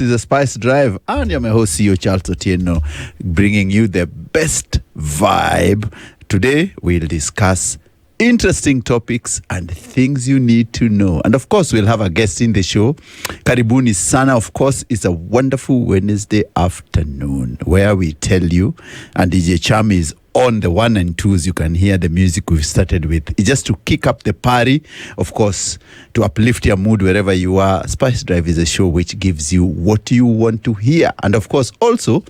is a Spice Drive, and I'm your host, CEO Charles Otieno, bringing you the best vibe. Today, we'll discuss interesting topics and things you need to know. And of course, we'll have a guest in the show. Karibuni Sana, of course, is a wonderful Wednesday afternoon where we tell you, and DJ Cham is on the 1 and 2s. You can hear the music we've started with. It's just to kick up the party, of course, to uplift your mood wherever you are. Spice Drive is a show which gives you what you want to hear. And of course, also,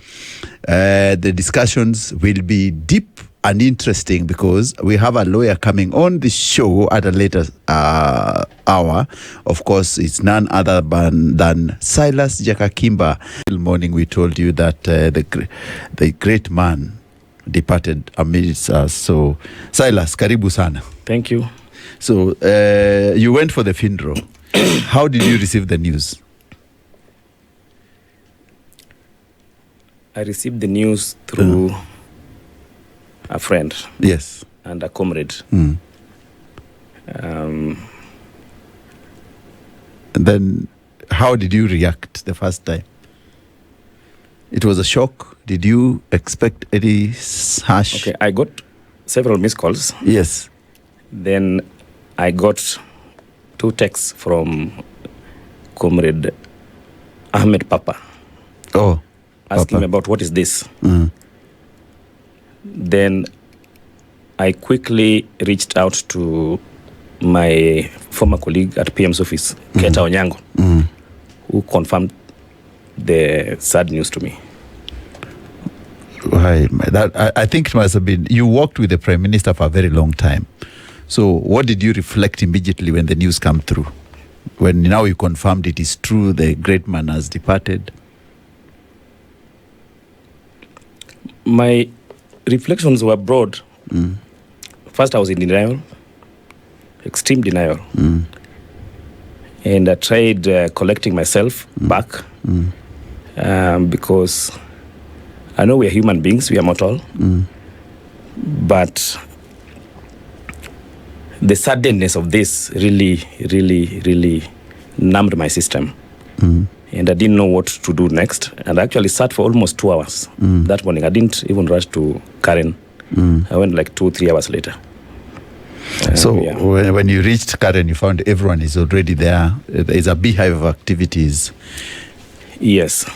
the discussions will be deep and interesting because we have a lawyer coming on the show at a later hour. Of course, it's none other than Silas Jakakimba. This morning we told you that the great man departed amidst us. So, Silas, karibu sana. Thank you. So, you went for the funeral. How did you receive the news? I received the news through a friend. Yes. And a comrade. And then, how did you react the first time? It was a shock. Did you expect any hash? Okay, I got several missed calls. Yes. Then I got 2 texts from Comrade Ahmed Papa. Oh. Asking me about what is this. Then I quickly reached out to my former colleague at PM's office, Keta Onyango, who confirmed the sad news to me. Why? I think it must have been, you worked with the Prime Minister for a very long time. So what did you reflect immediately when the news came through? When now you confirmed it is true, the great man has departed? My reflections were broad. First, I was in denial, extreme denial. And I tried collecting myself back because I know we are human beings, we are mortal. But the suddenness of this really numbed my system. And I didn't know what to do next. And I actually sat for almost 2 hours that morning. I didn't even rush to Karen. I went like 2-3 hours later. So when you reached Karen, you found everyone is already there. There's a beehive of activities. Yes.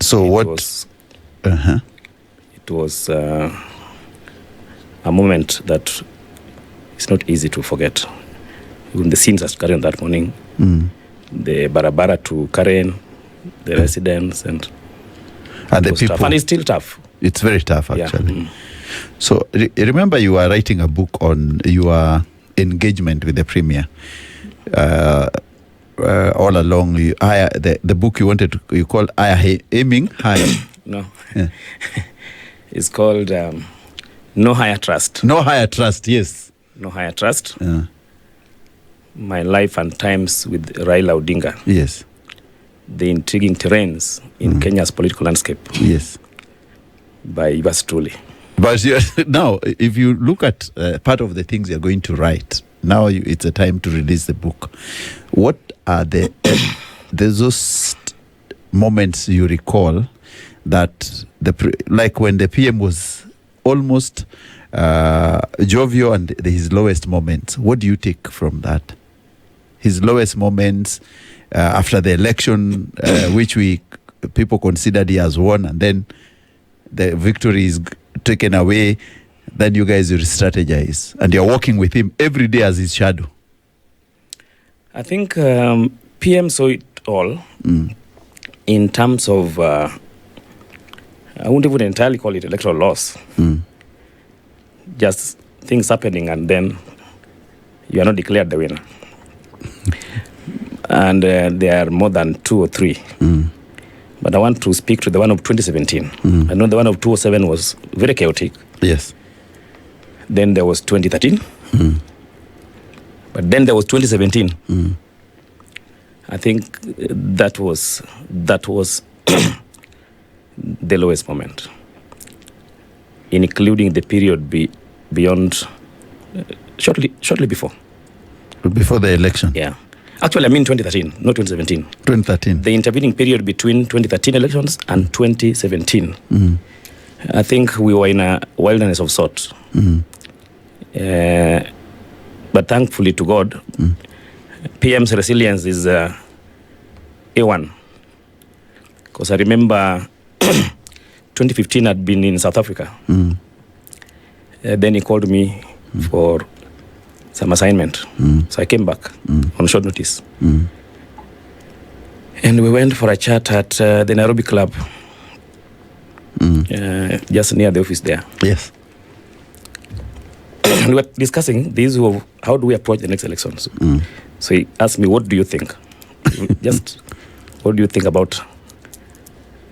So what? It was a moment that it's not easy to forget. Even the scenes at Karen that morning, the barabara to Karen, the residents, and the people. Tough. And it's still tough. It's very tough, actually. So remember, you are writing a book on your engagement with the Premier. All along, the book you called Aiming Higher. No. Yeah. It's called No Higher Trust. No Higher Trust, yes. No Higher Trust. My life and times with Raila Odinga. Yes. The intriguing terrains in Kenya's political landscape. Yes. By yours truly. But now, if you look at part of the things you're going to write, now it's a time to release the book. What are those moments you recall that like when the PM was almost jovial and his lowest moments? What do you take from that? His lowest moments after the election, which people considered he has won, and then the victory is taken away. Then you guys will strategize, and you're working with him every day as his shadow. I think PM saw it all in terms of, I wouldn't even entirely call it electoral loss. Just things happening, and then you are not declared the winner. And there are more than 2 or 3. But I want to speak to the one of 2017. I know the one of 2007 was very chaotic. Yes. Then there was 2013. But then there was 2017. I think that was the lowest moment, including the period beyond, shortly before. Before the election? Yeah. Actually, I mean 2013, not 2017. 2013. The intervening period between 2013 elections and 2017. I think we were in a wilderness of sorts. But thankfully to God, PM's resilience is A1. Because I remember 2015 I'd been in South Africa. Then he called me for some assignment. So I came back on short notice. And we went for a chat at the Nairobi Club, just near the office there. Yes. And we were discussing the issue of how do we approach the next elections. So he asked me, what do you think? Just, what do you think about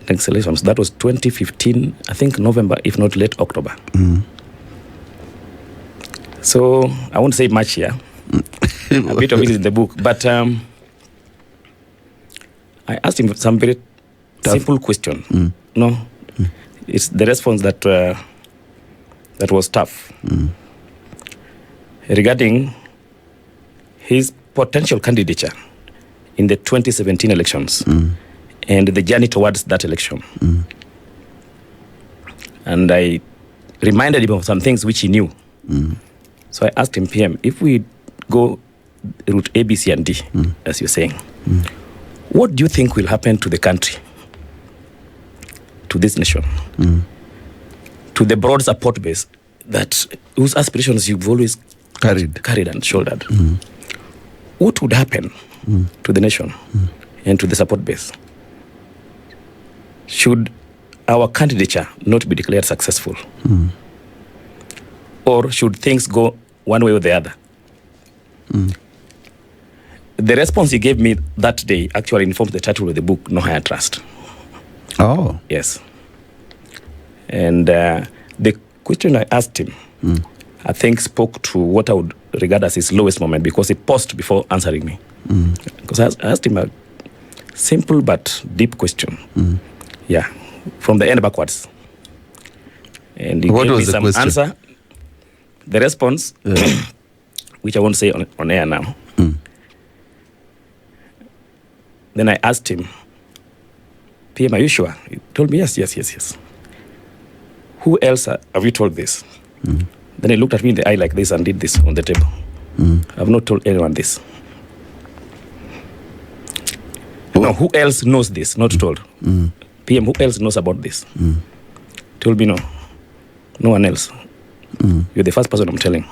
next elections? That was 2015, I think November, if not late October. So I won't say much here. A bit of it is in the book. But I asked him some very simple question. No, it's the response that was tough. Regarding his potential candidature in the 2017 elections and the journey towards that election. And I reminded him of some things which he knew. So I asked him, PM, if we go route A, B, C, and D, as you're saying, what do you think will happen to the country, to this nation, to the broad support base that whose aspirations you've always carried and shouldered? What would happen to the nation and to the support base should our candidature not be declared successful? Or should things go one way or the other? The response he gave me that day actually informed the title of the book, No Higher Trust. Oh. Yes. And the question I asked him, I think spoke to what I would regard as his lowest moment, because he paused before answering me. Because I asked him a simple but deep question. Yeah, from the end backwards. And he What gave was me the some question? answer. The response, which I won't say on air now. Then I asked him, PM, are you sure? He told me, yes. Who else have you told this? Then he looked at me in the eye like this and did this on the table. I've not told anyone this. No, who else knows this? Not told. PM, who else knows about this? Told me, no one else. You're the first person I'm telling.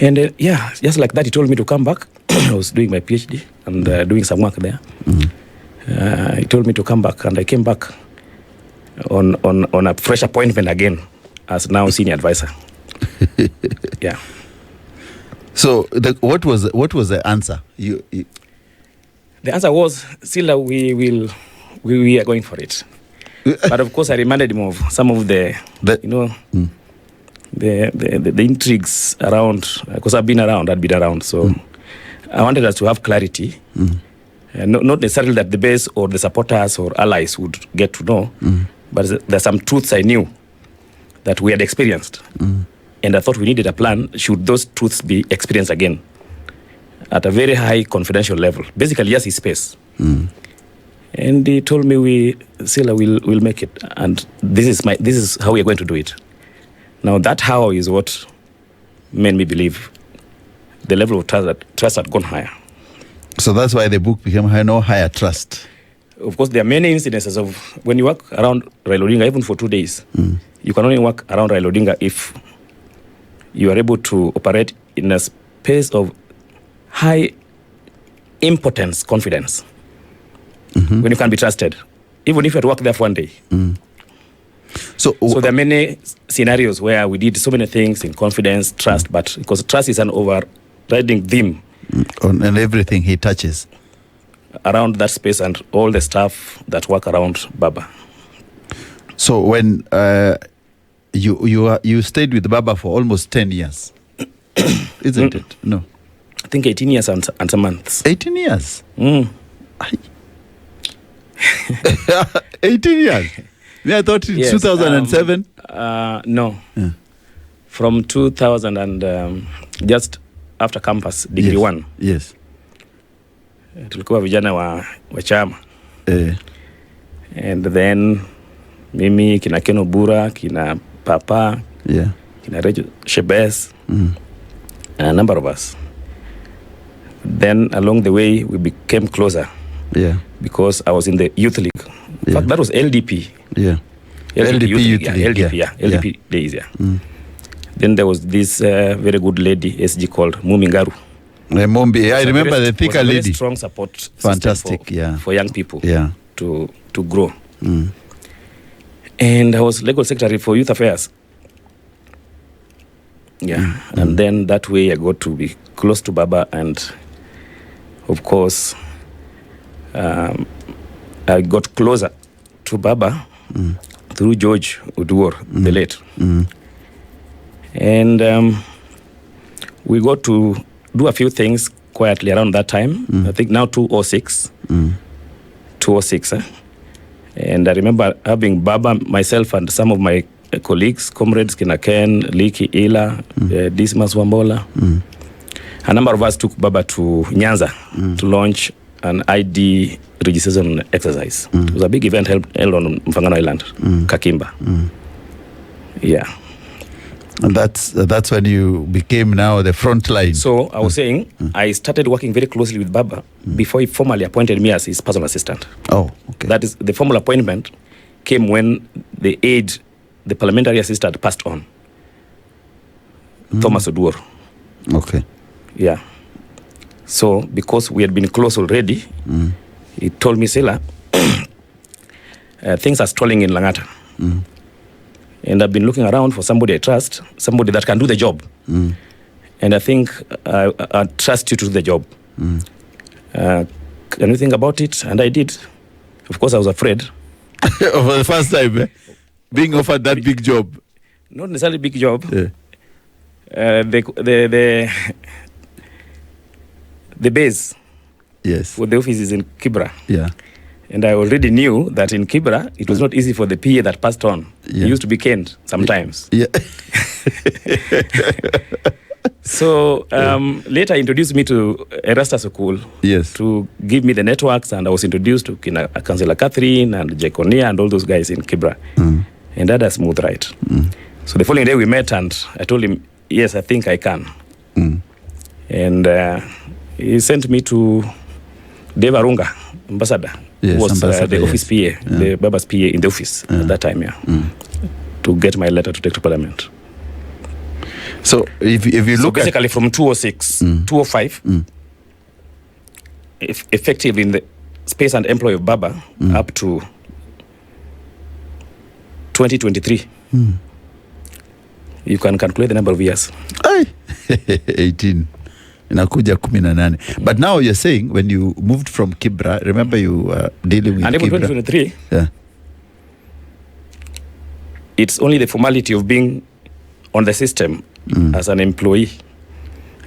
And just like that, he told me to come back. I was doing my PhD and doing some work there. He told me to come back, and I came back on a fresh appointment again as now senior advisor. Yeah. So what was the answer? You The answer was, Sila, we are going for it. But of course, I reminded him of some of the intrigues around, because I'd been around. So I wanted us to have clarity. Not necessarily that the base or the supporters or allies would get to know, but there's some truths I knew that we had experienced. And I thought we needed a plan should those truths be experienced again at a very high confidential level. Basically, yes, his space. And he told me, Sila, we'll make it. And this is how we're going to do it. Now, that how is what made me believe the level of trust had gone higher. So that's why the book became No Higher Trust. Of course, there are many incidences of when you work around Raila Odinga, even for 2 days, you can only work around Raila Odinga if you are able to operate in a space of high impotence confidence. When you can be trusted, even if you had worked there for 1 day. So there are many scenarios where we did so many things in confidence, trust, but because trust is an overriding theme on everything he touches around that space and all the staff that work around Baba. So when you stayed with Baba for almost 10 years, isn't it? No, I think 18 years and some months. 18 years. 18 years. I thought in 2007. No. From 2000 and just after campus degree 1. Yes. Tulikuwa vijana wa chama. Eh. And then mimi kina Ken Obura, kina Papa, Yeah. kina Rejo Shebes, a number of us. Then along the way we became closer. Yeah. Because I was in the youth league. In fact, that was LDP. Yeah. LDP Youth yeah, League, LDP, yeah. LDP days, yeah. Then there was this very good lady, SG, called Mumingaru. Mombi, I remember the thicker lady. Very strong support. Fantastic, for young people. Yeah. To grow. And I was legal secretary for youth affairs. Yeah. And then that way I got to be close to Baba, and of course I got closer to Baba through George Uduor, the late. And we got to do a few things quietly around that time. I think now 206. 206. And I remember having Baba, myself, and some of my colleagues, comrades, Kinaken, Liki, Ila, Dismas Wambola. A number of us took Baba to Nyanza to launch an ID registration exercise. It was a big event held on Mfangano Island, Kakimba. Yeah. And that's when you became now the front line. So I was saying, I started working very closely with Baba before he formally appointed me as his personal assistant. Oh, okay. That is, the formal appointment came when the Aide, the parliamentary assistant, passed on. Thomas Oduor. Okay. Yeah. So because we had been close already, he told me, Sila, things are stalling in Langata. And I've been looking around for somebody I trust, somebody that can do the job. And I think I trust you to do the job. Can you think about it? And I did. Of course, I was afraid. For the first time, being offered that big job. Not necessarily big job. Yeah. The base. Yes. For the office is in Kibra. Yeah. And I already knew that in Kibra, it was not easy for the PA that passed on. Yeah. He used to be caned sometimes. Yeah. So later introduced me to Erastus Okul. Yes. To give me the networks, and I was introduced to Councillor Catherine and Jekonia and all those guys in Kibra. And that a smooth ride. So the following day we met, and I told him, yes, I think I can. And he sent me to Dave Arunga, ambassador. Yes, who was ambassador, the office PA, the Baba's PA in the office at that time, to get my letter to take to Parliament. So if you look basically from 206, 205, effective in the space and employ of Baba up to 2023. You can calculate the number of years. 18. Inakuja 18. But now you're saying when you moved from Kibra, remember you were dealing with and Kibra. And even 2023, yeah. It's only the formality of being on the system as an employee.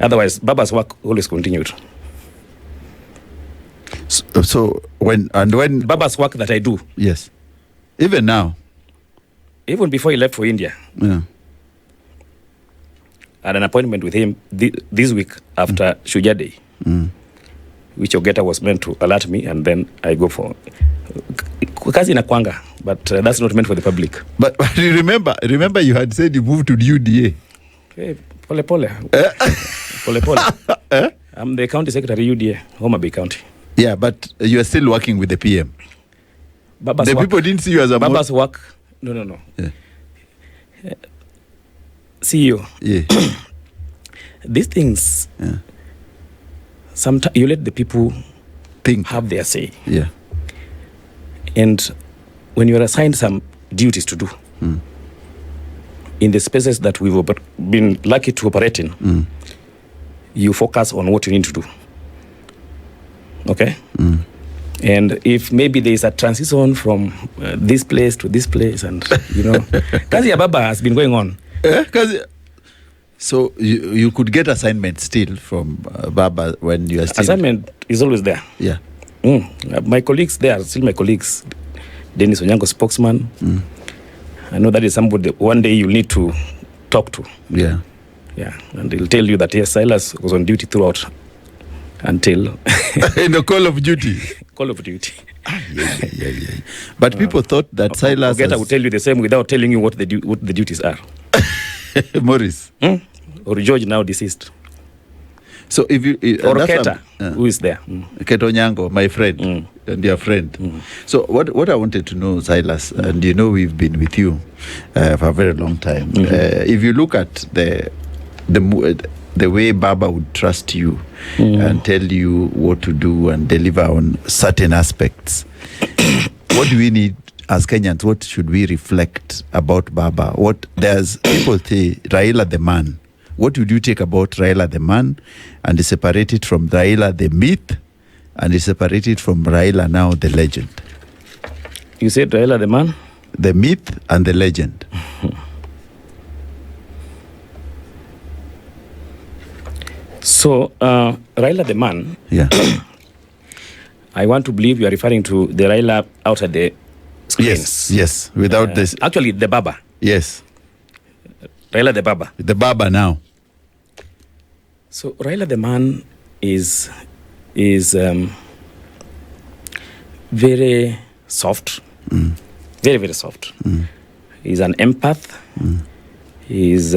Otherwise, Baba's work always continued. So when Baba's work that I do. Yes. Even now. Even before he left for India. Yeah. I had an appointment with him this week after Shujaa Day, which Ogeta was meant to alert me, and then I go for kazi inakwanga, but that's not meant for the public. But you remember you had said you moved to the UDA. Hey, pole. I'm the county secretary UDA, Homa Bay County. Yeah, but you are still working with the PM. Baba's work, people didn't see you as a Baba's work. No. Yeah. CEO. Yeah. These things, sometimes you let the people think, have their say. Yeah. And when you are assigned some duties to do, in the spaces that we've been lucky to operate in, you focus on what you need to do. Okay? And if maybe there is a transition from this place to this place, and, Kazi ya Baba has been going on. So you could get assignment still from Baba when you are still... Assignment is always there. Yeah. My colleagues, they are still my colleagues. Dennis Onyango, spokesman. I know that is somebody one day you'll need to talk to. Yeah. Yeah, and he'll tell you that yes, Silas was on duty throughout until in the call of duty. Call of Duty. Yeah. But people thought that Silas. I will tell you the same without telling you what the duties are. Morris. Or George, now deceased. So if you or Keta, who is there? Keto Nyango, my friend and your friend. So what I wanted to know, Silas, and you know we've been with you for a very long time. If you look at the way Baba would trust you and tell you what to do and deliver on certain aspects, what do we need as Kenyans? What should we reflect about Baba? What there's people say Raila the man. What would you take about Raila the man and separate it from Raila the myth and separate it from Raila now the legend? You said Raila the man? The myth and the legend. So, Raila the man, yeah. I want to believe you are referring to the Raila outside the screens. Yes, without this. Actually, the Baba. Yes. Raila the Baba. The Baba now. So, Raila the man is very soft. Very, very soft. He's an empath. He's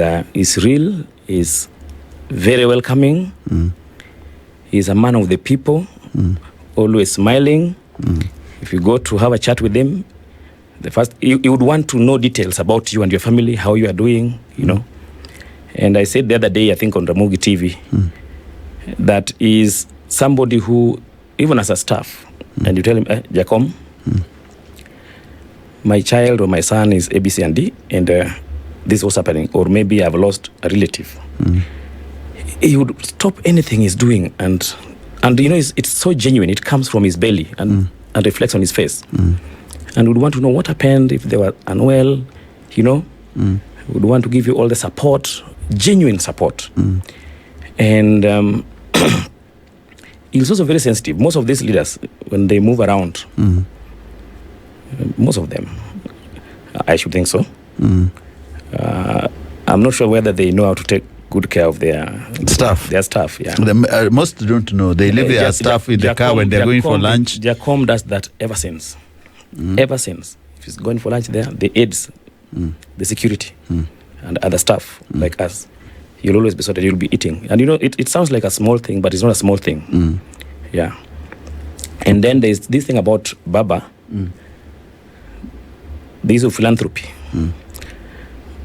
real. He's very welcoming. He's a man of the people, always smiling. If you go to have a chat with him, the first you would want to know details about you and your family, how you are doing, you know. And I said the other day, I think on Ramogi TV, that is somebody who, even as a staff, and you tell him, Jacom, my child or my son is ABC and D, and this was happening, or maybe I've lost a relative. He would stop anything he's doing, and you know, it's so genuine. It comes from his belly and reflects on his face. And would want to know what happened, if they were unwell, you know. Would want to give you all the support, genuine support. And he's also very sensitive. Most of these leaders, when they move around, most of them, I should think so. I'm not sure whether they know how to take good care of their staff. Their staff, yeah. Most don't know. They leave their staff in the car when they're going for lunch. Jacom does that ever since. Ever since. If he's going for lunch there, the aides, the security, and other staff like us, you'll always be sorted, you'll be eating. And you know, it sounds like a small thing, but it's not a small thing. Yeah. And then there's this thing about Baba, the issue of philanthropy.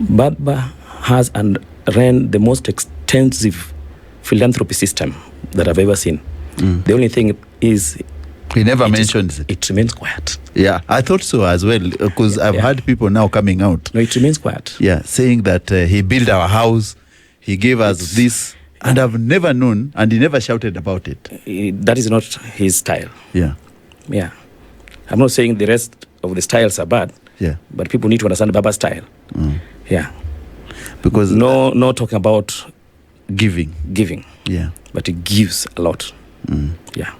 Baba has and ran the most extensive philanthropy system that I've ever seen. The only thing is, he never mentions it. It remains quiet. Yeah, I thought so as well, because I've heard people now coming out. No, it remains quiet. Yeah, saying that he built our house, he gave us this, and I've never known, and he never shouted about it. That is not his style. Yeah. Yeah. I'm not saying the rest of the styles are bad. Yeah. But people need to understand Baba's style. Yeah. Because no talking about giving. Yeah. But he gives a lot. Yeah.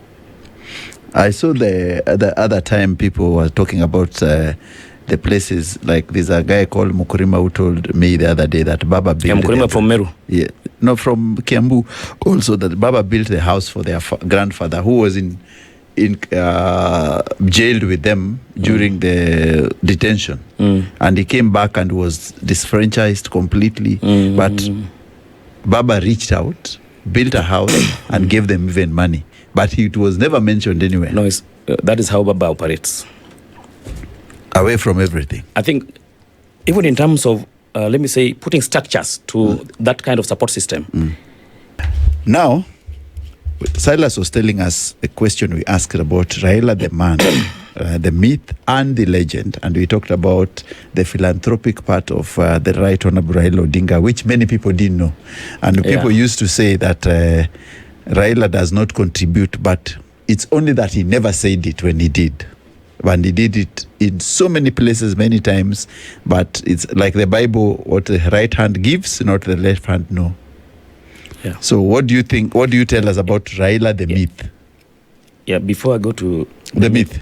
I saw the other time people were talking about the places, like there's a guy called Mukurima who told me the other day that Baba built... Mukurima from Meru? Yeah. No, from Kiambu. Also that Baba built the house for their grandfather who was in jailed with them during the detention. And he came back and was disfranchised completely. But Baba reached out, built a house and gave them even money. But it was never mentioned anywhere. No, that is how Baba operates. Away from everything. I think even in terms of, let me say, putting structures to that kind of support system. Now, Silas was telling us a question we asked about Raila the man, the myth and the legend. And we talked about the philanthropic part of the Right Honorable Raila Odinga, which many people didn't know. And people used to say that Raila does not contribute, but it's only that he never said it when he did. And he did it in so many places, many times. But it's like the Bible, what the right hand gives, not the left hand, no. Yeah. So what do you think, what do you tell us about Raila the myth? Yeah, before I go to the myth,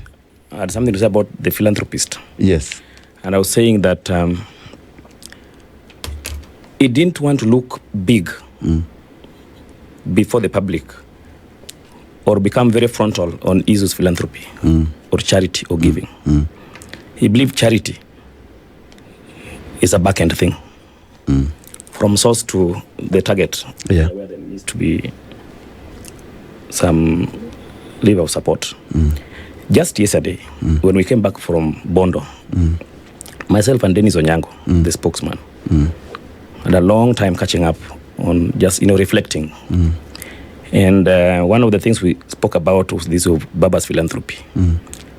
I had something to say about the philanthropist. Yes. And I was saying that he didn't want to look big before the public or become very frontal on issues of philanthropy or charity or giving. He believed charity is a back-end thing from source to the target, where there needs to be some level of support. Just yesterday, when we came back from Bondo, myself and Dennis Onyango, the spokesman, had a long time catching up on just, reflecting. And one of the things we spoke about was this of Baba's philanthropy.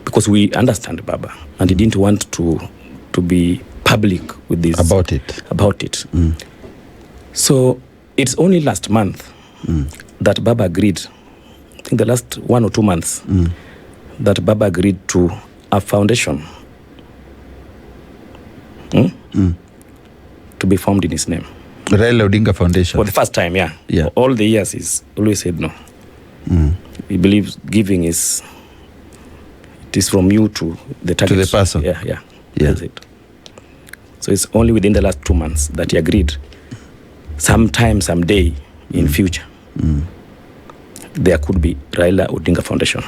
Because we understand Baba, and he didn't want to be public with this. About it. So it's only last month that Baba agreed, I think the last 1 or 2 months, that Baba agreed to a foundation to be formed in his name. Raila Odinga Foundation. For the first time, yeah. All the years he's always said no. He believes giving it is from you to the target. To the person. Yeah. That's it. So it's only within the last 2 months that he agreed sometime, someday in future, there could be Raila Odinga Foundation.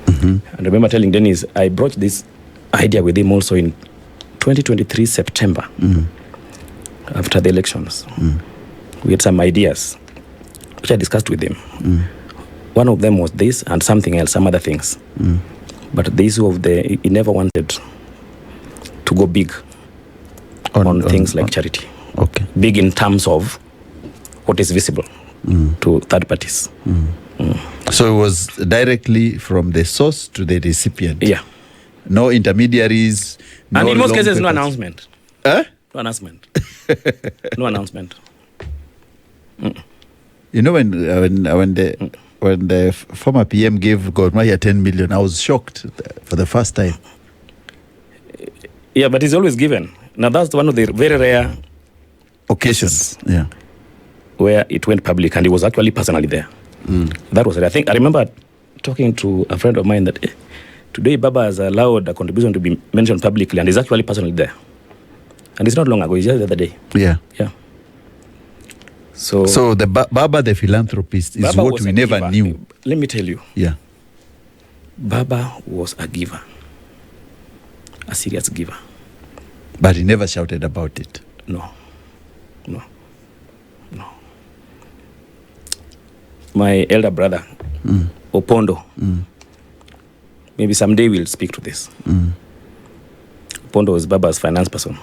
And I remember telling Dennis, I brought this idea with him also in 2023 September, after the elections. We had some ideas, which I discussed with him. One of them was this and something else, some other things. But the issue of he never wanted to go big on things like charity. Okay. Big in terms of what is visible to third parties. So it was directly from the source to the recipient. Yeah. No intermediaries. And in most cases, papers. no announcement. No announcement. No announcement. You know, when the former PM gave Gor Mahia 10 million, I was shocked for the first time. Yeah, but it's always given. Now that's one of the very rare occasions. Yeah. Where it went public, and he was actually personally there. That was it. I remember talking to a friend of mine that today Baba has allowed a contribution to be mentioned publicly, and he's actually personally there. And it's not long ago, it's just the other day. Yeah. So the Baba the philanthropist is Baba what we never giver. knew. Let me tell you. Yeah. Baba was a giver. A serious giver. But he never shouted about it. No. My elder brother, Opondo, maybe someday we'll speak to this. Opondo was Baba's finance person.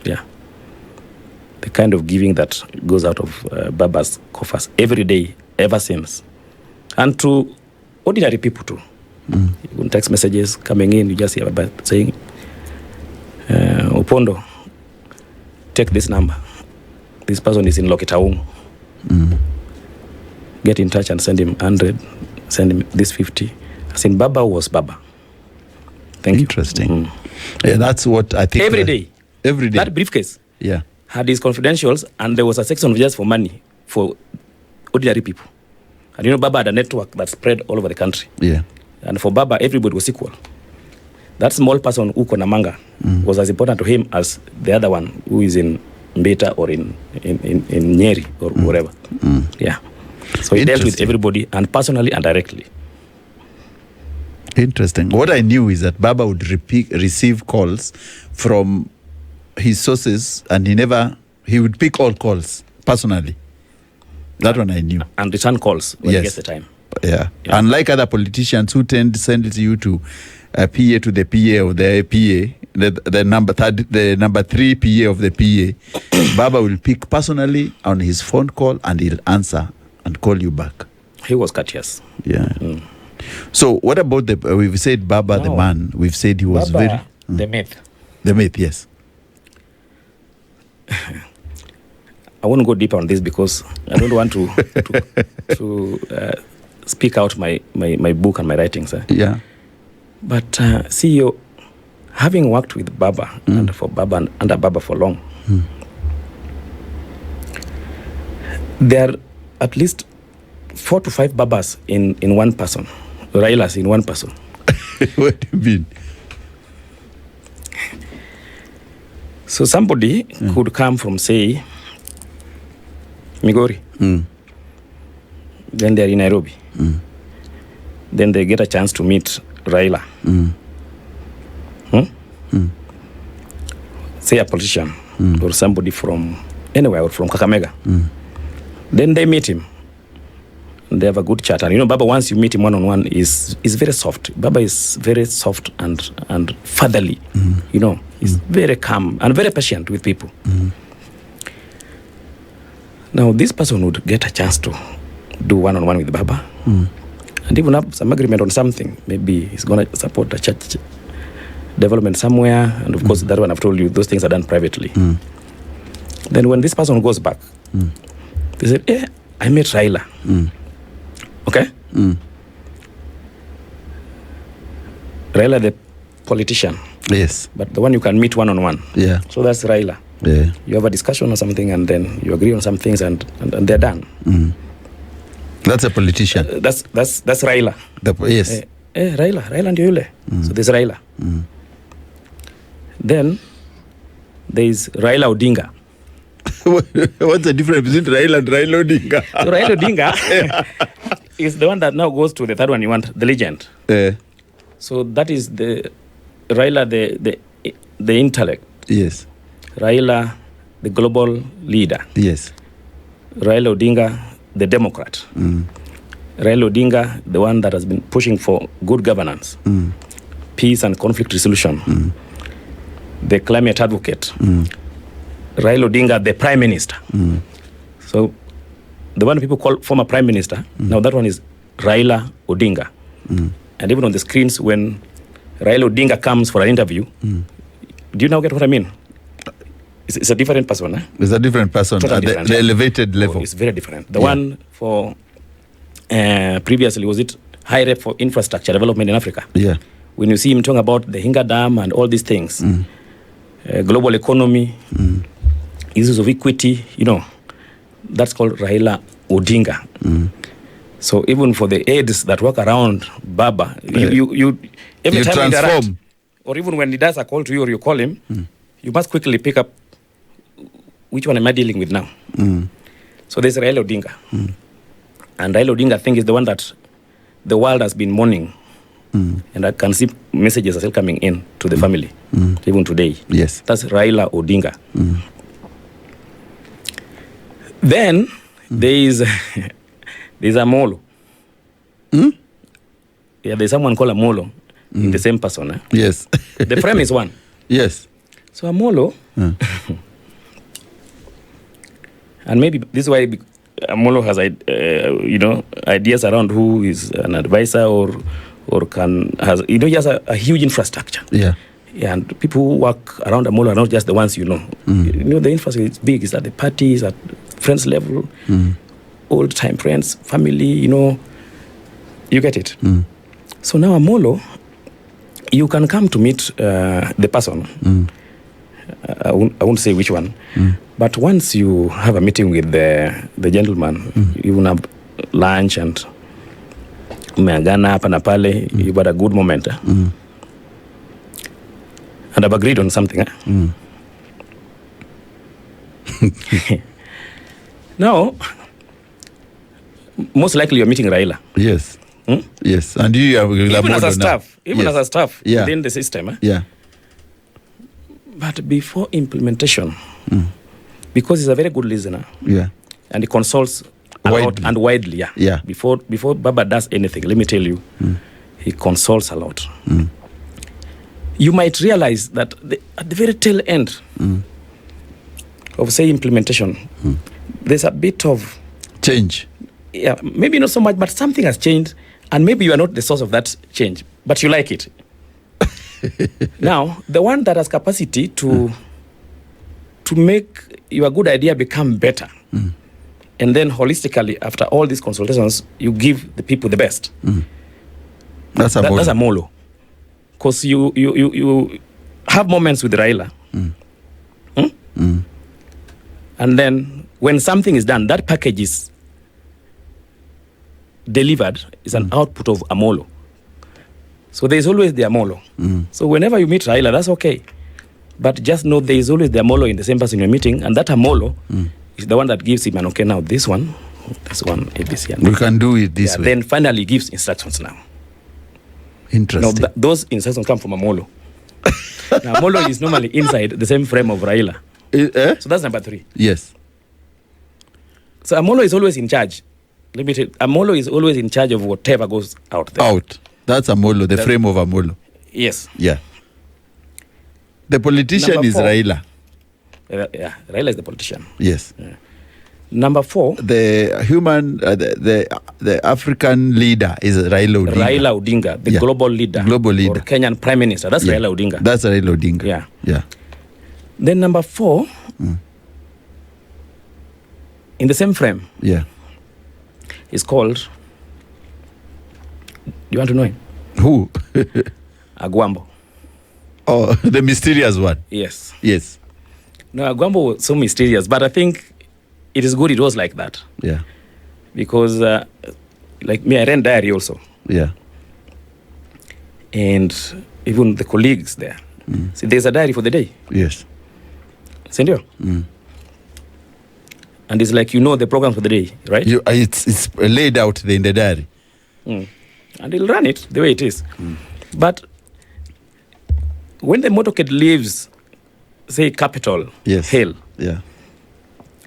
Yeah. The kind of giving that goes out of Baba's coffers every day, ever since. And to ordinary people too. When text messages coming in, you just hear Baba saying, Opondo, take this number. This person is in Lokitaung. Get in touch and send him 100, send him this 50. I said, Baba was Baba. Thank you. Interesting. Yeah, that's what I think. Every day. That briefcase had his confidentials, and there was a section just for money for ordinary people. And Baba had a network that spread all over the country. Yeah. And for Baba, everybody was equal. That small person, Uko Namanga, was as important to him as the other one who is in Mbeta or in Nyeri or wherever. Yeah. So he dealt with everybody, and personally and directly. Interesting. What I knew is that Baba would receive calls from his sources, and he would pick all calls personally. That one I knew. And return calls when he gets the time. Yeah. Unlike other politicians who tend to send it to you to a PA to the PA or the PA, the number 3 PA of the PA, Baba will pick personally on his phone call, and he'll answer and call you back. He was courteous. Yeah. So what about we've said Baba the man, we've said he was Baba, the myth. The myth, yes. I won't go deeper on this because I don't want to speak out my book and my writings. Yeah. But CEO, having worked with Baba and for Baba and under Baba for long, there are at least 4 to 5 Babas in one person. Railas in one person. What do you mean? So somebody could come from, say, Migori. Then they're in Nairobi. Then they get a chance to meet Raila. Say a politician or somebody from anywhere, or from Kakamega. Then they meet him. They have a good chat. And Baba, once you meet him one-on-one, is very soft. Baba is very soft and fatherly. He's very calm and very patient with people. Now, this person would get a chance to do one-on-one with Baba and even have some agreement on something. Maybe he's going to support a church development somewhere. And of course, that one I've told you, those things are done privately. Then when this person goes back, they said, I met Raila. Okay? Raila, the politician. Yes. But the one you can meet one-on-one. Yeah. So that's Raila. Yeah. You have a discussion on something, and then you agree on some things, and they're done. That's a politician. That's Raila. Yes. Raila ndio yule. So there's Raila. Then there's Raila Odinga. What's the difference between Raila and Raila Odinga? So Raila Odinga is the one that now goes to the third one you want, the legend. So that is the Raila, the intellect. Yes. Raila, the global leader. Yes. Raila Odinga, the Democrat. Raila Odinga, the one that has been pushing for good governance, peace and conflict resolution, the climate advocate. Raila Odinga, the prime minister. So the one people call former prime minister, now that one is Raila Odinga. And even on the screens, when Raila Odinga comes for an interview, do you now get what I mean? It's a different person. It's a different person totally at different. the elevated level. It's very different. The one for previously, was it high rep for infrastructure development in Africa? Yeah. When you see him talking about the Hinga Dam and all these things, global economy, issues of equity, that's called Raila Odinga. So even for the aides that work around Baba, you every time you interact, or even when he does a call to you or you call him, you must quickly pick up which one am I dealing with now. So there's Raila Odinga. And Raila Odinga, I think, is the one that the world has been mourning. And I can see messages are still coming in to the family, even today. Yes. That's Raila Odinga. Then there's Amolo. Yeah, there's someone called Amolo in the same person. Yes. The frame is one. Yes. So Amolo, and maybe this is why Amolo has ideas around who is an advisor or has he has a huge infrastructure. Yeah. Yeah, and people who work around Amolo are not just the ones the infrastructure is big. It's at the parties, at friends level, old time friends, family. You get it. So now Amolo, you can come to meet the person. I won't say which one, but once you have a meeting with the gentleman, you will have lunch and umeagana hapa na pale, you've had a good moment. And I've agreed on something. Now, most likely you're meeting Raila. Yes. Yes. And you are even as a staff, as a staff Yeah. within the system. Yeah. But before implementation, because he's a very good listener, and he consults a lot and widely, Before Baba does anything, let me tell you, he consults a lot. You might realize that at the very tail end of, say, implementation, there's a bit of change. Yeah, maybe not so much, but something has changed, and maybe you are not the source of that change, but you like it. Now, the one that has capacity to make your good idea become better, and then holistically, after all these consultations, you give the people the best. That's a Molo. Because you have moments with Raila. And then when something is done, that package is delivered, is an output of Amolo. So there's always the Amolo. So whenever you meet Raila, that's okay. But just know there is always the Amolo in the same person you're meeting, and that Amolo is the one that gives him an okay, now this one, ABC. And we can do it this way. Then finally gives instructions now. Interesting. Now, those instructions come from Amolo. Now, Amolo is normally inside the same frame of Raila. So that's number 3. Yes. So Amolo is always in charge. Let me tell you, Amolo is always in charge of whatever goes out there. Out. That's Amolo, the frame of Amolo. Yes. Yeah. The politician Number is 4. Raila. Yeah, Raila is the politician. Yes. Yeah. Number 4. The human, the African leader is Raila Odinga. Raila Odinga, the global leader. Global leader. Or Kenyan Prime Minister. That's Raila Odinga. That's Raila Odinga. Yeah. Yeah. Then number 4, in the same frame, Yeah. is called, do you want to know him? Who? Agwambo. Oh, the mysterious one. Yes. Yes. No, Agwambo was so mysterious, but I think it is good it was like that. Yeah. Because, like me, I ran diary also. Yeah. And even the colleagues there. See, there's a diary for the day. Yes. Sendio? And it's like, the program for the day, right? It's laid out there in the diary. And he'll run it the way it is. But when the motorcade leaves, say, Capital Hill,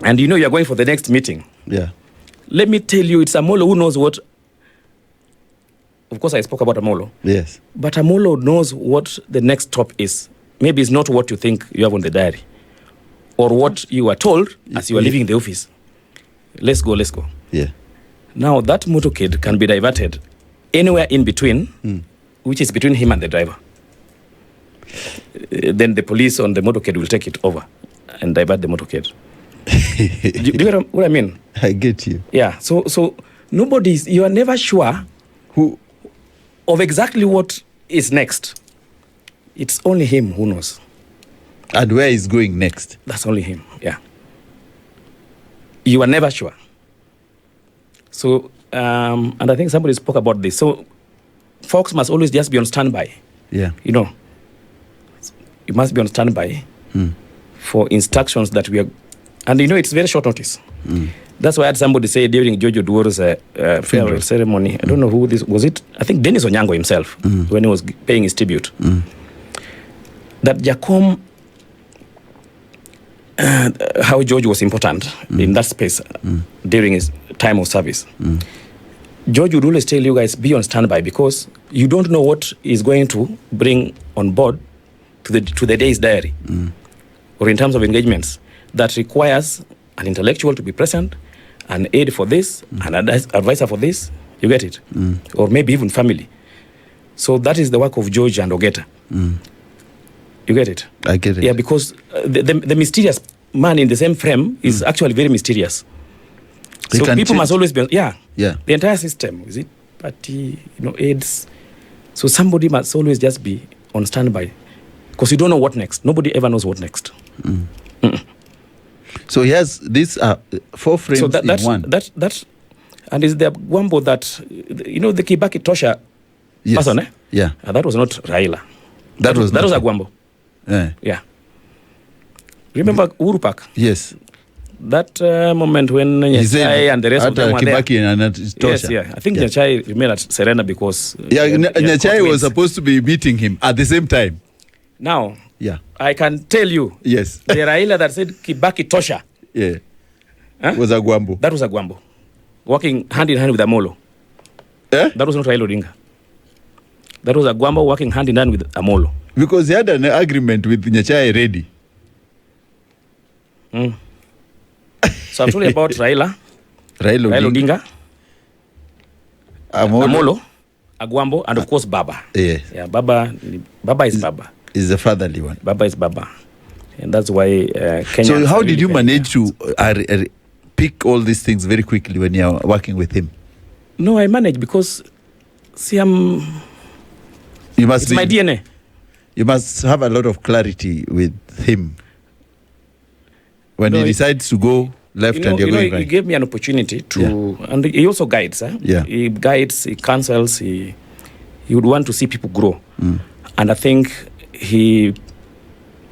and you're going for the next meeting, let me tell you, it's Amolo who knows what. Of course, I spoke about Amolo. Yes. But Amolo knows what the next stop is. Maybe it's not what you think you have on the diary, or what you are told as you are leaving the office. Let's go. Yeah. Now, that motorcade can be diverted anywhere in between, which is between him and the driver. Then the police on the motorcade will take it over and divert the motorcade. Do you get what I mean? I get you. Yeah. So you are never sure of exactly what is next. It's only him who knows. And where he's going next. That's only him, yeah. You are never sure. So, and I think somebody spoke about this. So, folks must always just be on standby. Yeah. You must be on standby for instructions that we are... And it's very short notice. That's why I had somebody say during Jojo Duoro's farewell ceremony, I don't know who this was. I think Dennis Onyango himself, when he was paying his tribute, that Jacom, how George was important in that space during his time of service. George would always tell you guys, be on standby, because you don't know what is going to bring on board to the day's diary, or in terms of engagements that requires an intellectual to be present, an aide for this, an advisor for this. You get it? Or maybe even family. So that is the work of George and Ogeta. You get it? I get it. Yeah, because the mysterious man in the same frame is actually very mysterious. So people change. must always be, Yeah. The entire system, is it party, aides. So somebody must always just be on standby, because you don't know what next. Nobody ever knows what next. So he has these 4 frames in one. And is the Gwambo that, the Kibaki Tosha person, eh? Yeah. That was not Raila. That was a Gwambo. Yeah. Remember Uhuru Park? Yes. That moment when Nyachai and the rest of them were there. Kibaki and Tosha. Yes, yeah. I think Nyachai remained at Serena because... Nyachai was supposed to be meeting him at the same time. Now, yeah, I can tell you, yes, the Raila that said Kibaki Tosha, was a Gwambo. That was a Gwambo, working hand in hand with Amolo. That was not Raila Odinga. That was a Gwambo working hand in hand with Amolo. Because he had an agreement with Nyachai ready. So I'm talking about Raila Odinga, Amolo, Agwambo, and of course Baba. Yes. Yeah, Baba is Baba. Is the fatherly one. Baba is Baba. And that's why Kenya... So how did you manage to pick all these things very quickly when you're working with him? No, I managed because, see, it's my DNA. You must have a lot of clarity with him. When he decides to go left and you're going right. He gave me an opportunity to... And he also guides. Yeah. He guides, he counsels, he would want to see people grow. And I think he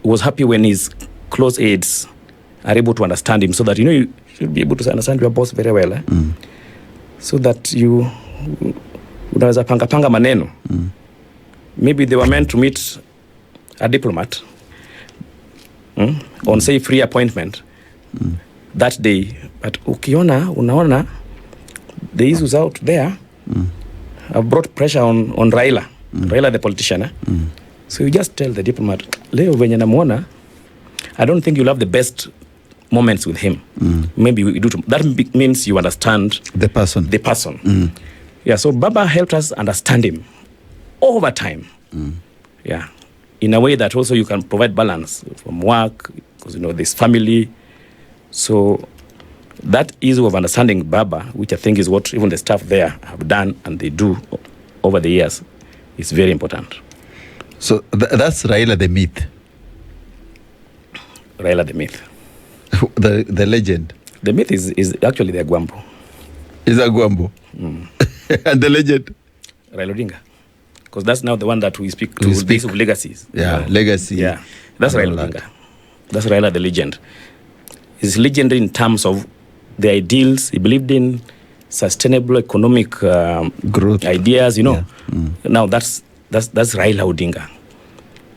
was happy when his close aides are able to understand him, so that you should be able to understand your boss very well, so that you unaweza panga maneno. Maybe they were meant to meet a diplomat on say free appointment that day, but unaona the issues out there have brought pressure on Raila, Raila the politician. So you just tell the diplomat, leo venye namuona, I don't think you'll have the best moments with him. Maybe we do that means you understand the person. Yeah, so Baba helped us understand him over time. Yeah, in a way that also you can provide balance from work, because this family. So that issue of understanding Baba, which I think is what even the staff there have done and they do over the years, is very important. So that's Raila the myth. Raila the myth. The legend. The myth is actually the Agwambo. Is Agwambo. And the legend? Raila Odinga. Because that's now the one that we speak to. These of legacies. Yeah, legacy. Yeah, that's Raila Odinga. That's Raila the legend. He's legendary in terms of the ideals he believed in, sustainable economic growth ideas. Now that's Raila Odinga,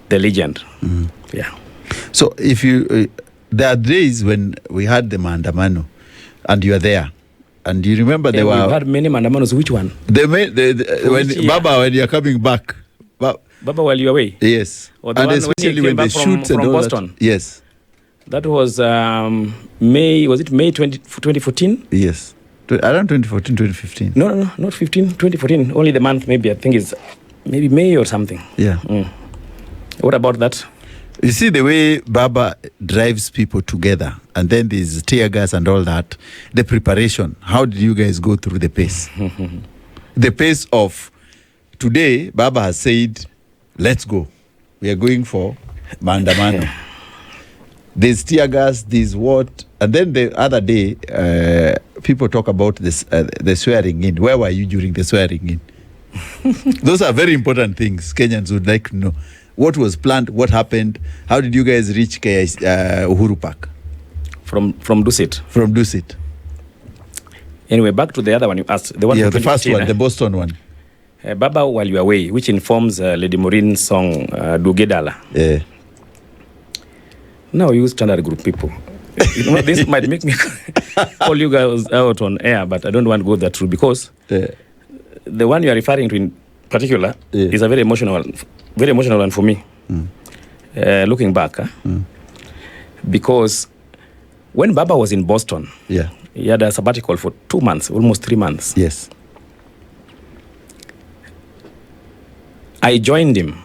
the legend. Yeah. So if you, there are days when we had the maandamano, and you are there, and you remember we had many maandamanos. Which one? When you are coming back. Baba, while you are away. Yes. Or and especially when they shoot from Boston. That. Yes. That was May. Was it May 2014? Yes. Around 2014, 2015. No, not 15. 2014. Only the month. Maybe I think it's maybe May or something. Yeah. What about that? You see the way Baba drives people together, and then there's tear gas and all that. The preparation. How did you guys go through the pace? The pace of today. Baba has said, "Let's go. We are going for maandamano." There's tear gas, there's what, and then the other day, people talk about this, the swearing in. Where were you during the swearing in? Those are very important things Kenyans would like to know. What was planned? What happened? How did you guys reach Uhuru Park? From Dusit. From Dusit. Anyway, back to the other one you asked. The one. Yeah, the first one, the Boston one. Baba While You Are Away, which informs Lady Maureen's song Dugedala. Yeah. Now use Standard Group people. This might make me call you guys out on air, but I don't want to go that route, because the one you are referring to in particular is a very emotional one for me. Looking back, because when Baba was in Boston, he had a sabbatical for 2 months, almost 3 months. Yes. I joined him.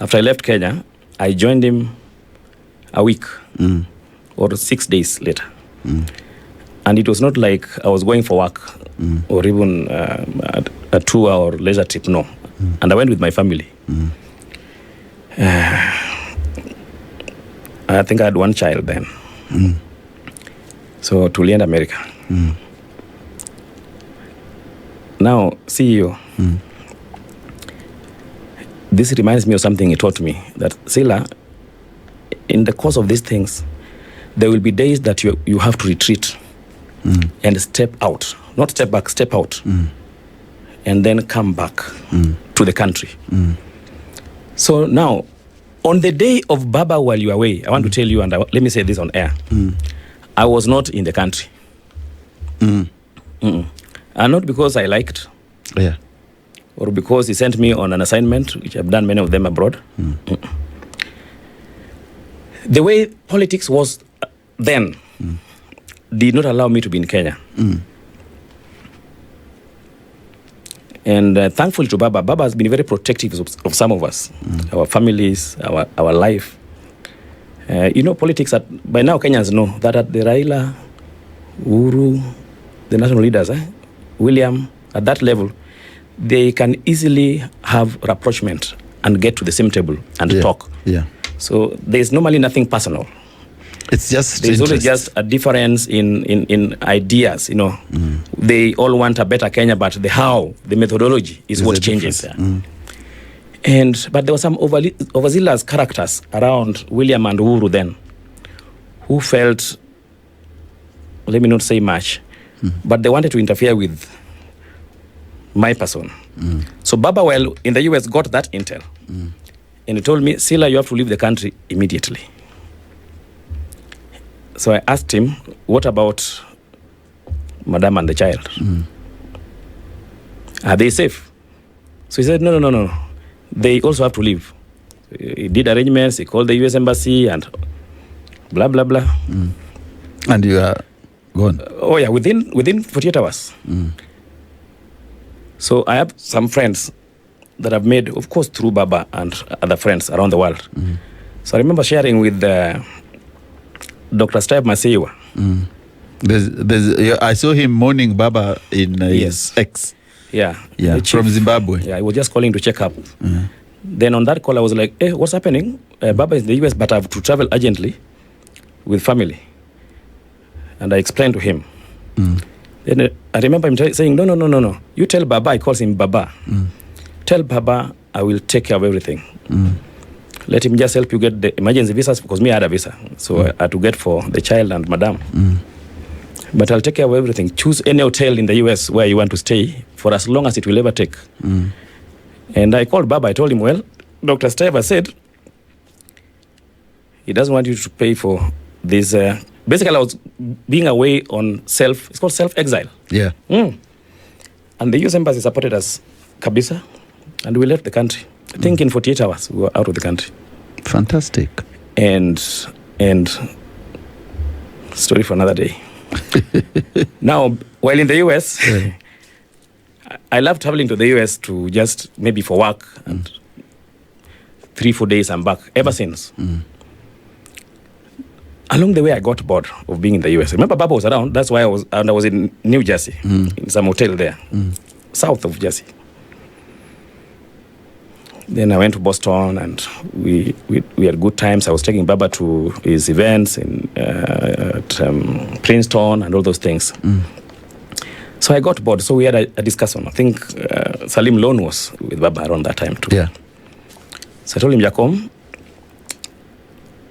After I left Kenya, I joined him a week or 6 days later. And it was not like I was going for work or even a tour or leisure trip, no. And I went with my family. I think I had one child then. So to land America. Now, CEO, this reminds me of something he taught me, that Sila, in the course of these things, there will be days that you have to retreat and step out. Not step back, step out. And then come back to the country. So now, on the day of Baba While You Are Away, I want to tell you, and let me say this on air, I was not in the country. And not because I liked, or because he sent me on an assignment, which I've done many of them abroad. The way politics was then did not allow me to be in Kenya. And thankful to Baba, Baba has been very protective of some of us, our families, our life. Politics, by now Kenyans know that at the Raila, Uhuru, the national leaders, William, at that level, they can easily have rapprochement and get to the same table and talk. So there's normally nothing personal. It's just there's always just a difference in ideas. They all want a better Kenya, but the how, the methodology is what changes. But there were some overzealous characters around William and Uhuru then who felt, let me not say much, but they wanted to interfere with my person. So Baba, while in the US, got that intel. And he told me, Sila, you have to leave the country immediately. So I asked him, what about Madam and the child? Are they safe? So he said, no. They also have to leave. He did arrangements, he called the US embassy and blah, blah, blah. And you are gone? Oh yeah, within 48 hours. So I have some friends that I've made, of course, through Baba and other friends around the world. So I remember sharing with Dr. Steve Maseiwa. I saw him mourning Baba in his ex. Yeah, from Zimbabwe. Yeah, I was just calling to check up. Then on that call, I was like, hey, what's happening? Baba is in the US, but I have to travel urgently with family. And I explained to him. Then I remember him saying, no. You tell Baba, I calls him Baba. Tell Baba, I will take care of everything. Let him just help you get the emergency visas, because me I had a visa. So I had to get for the child and Madam. But I'll take care of everything. Choose any hotel in the US where you want to stay for as long as it will ever take. And I called Baba. I told him, well, Dr. Steva said he doesn't want you to pay for this. Basically, I was being away on it's called self-exile. Yeah. And the US embassy supported us, kabisa, and we left the country. I think in 48 hours, we were out of the country. Fantastic. And story for another day. Now, while in the US, I love traveling to the US to just maybe for work, and 3-4 days I'm back. Ever since. Along the way, I got bored of being in the US. Remember, Baba was around. That's why I was in New Jersey, in some hotel there, south of Jersey. Then I went to Boston, and we had good times. I was taking Baba to his events at Princeton and all those things. So I got bored. So we had a discussion. I think Salim Lone was with Baba around that time too. Yeah. So I told him, Jakom,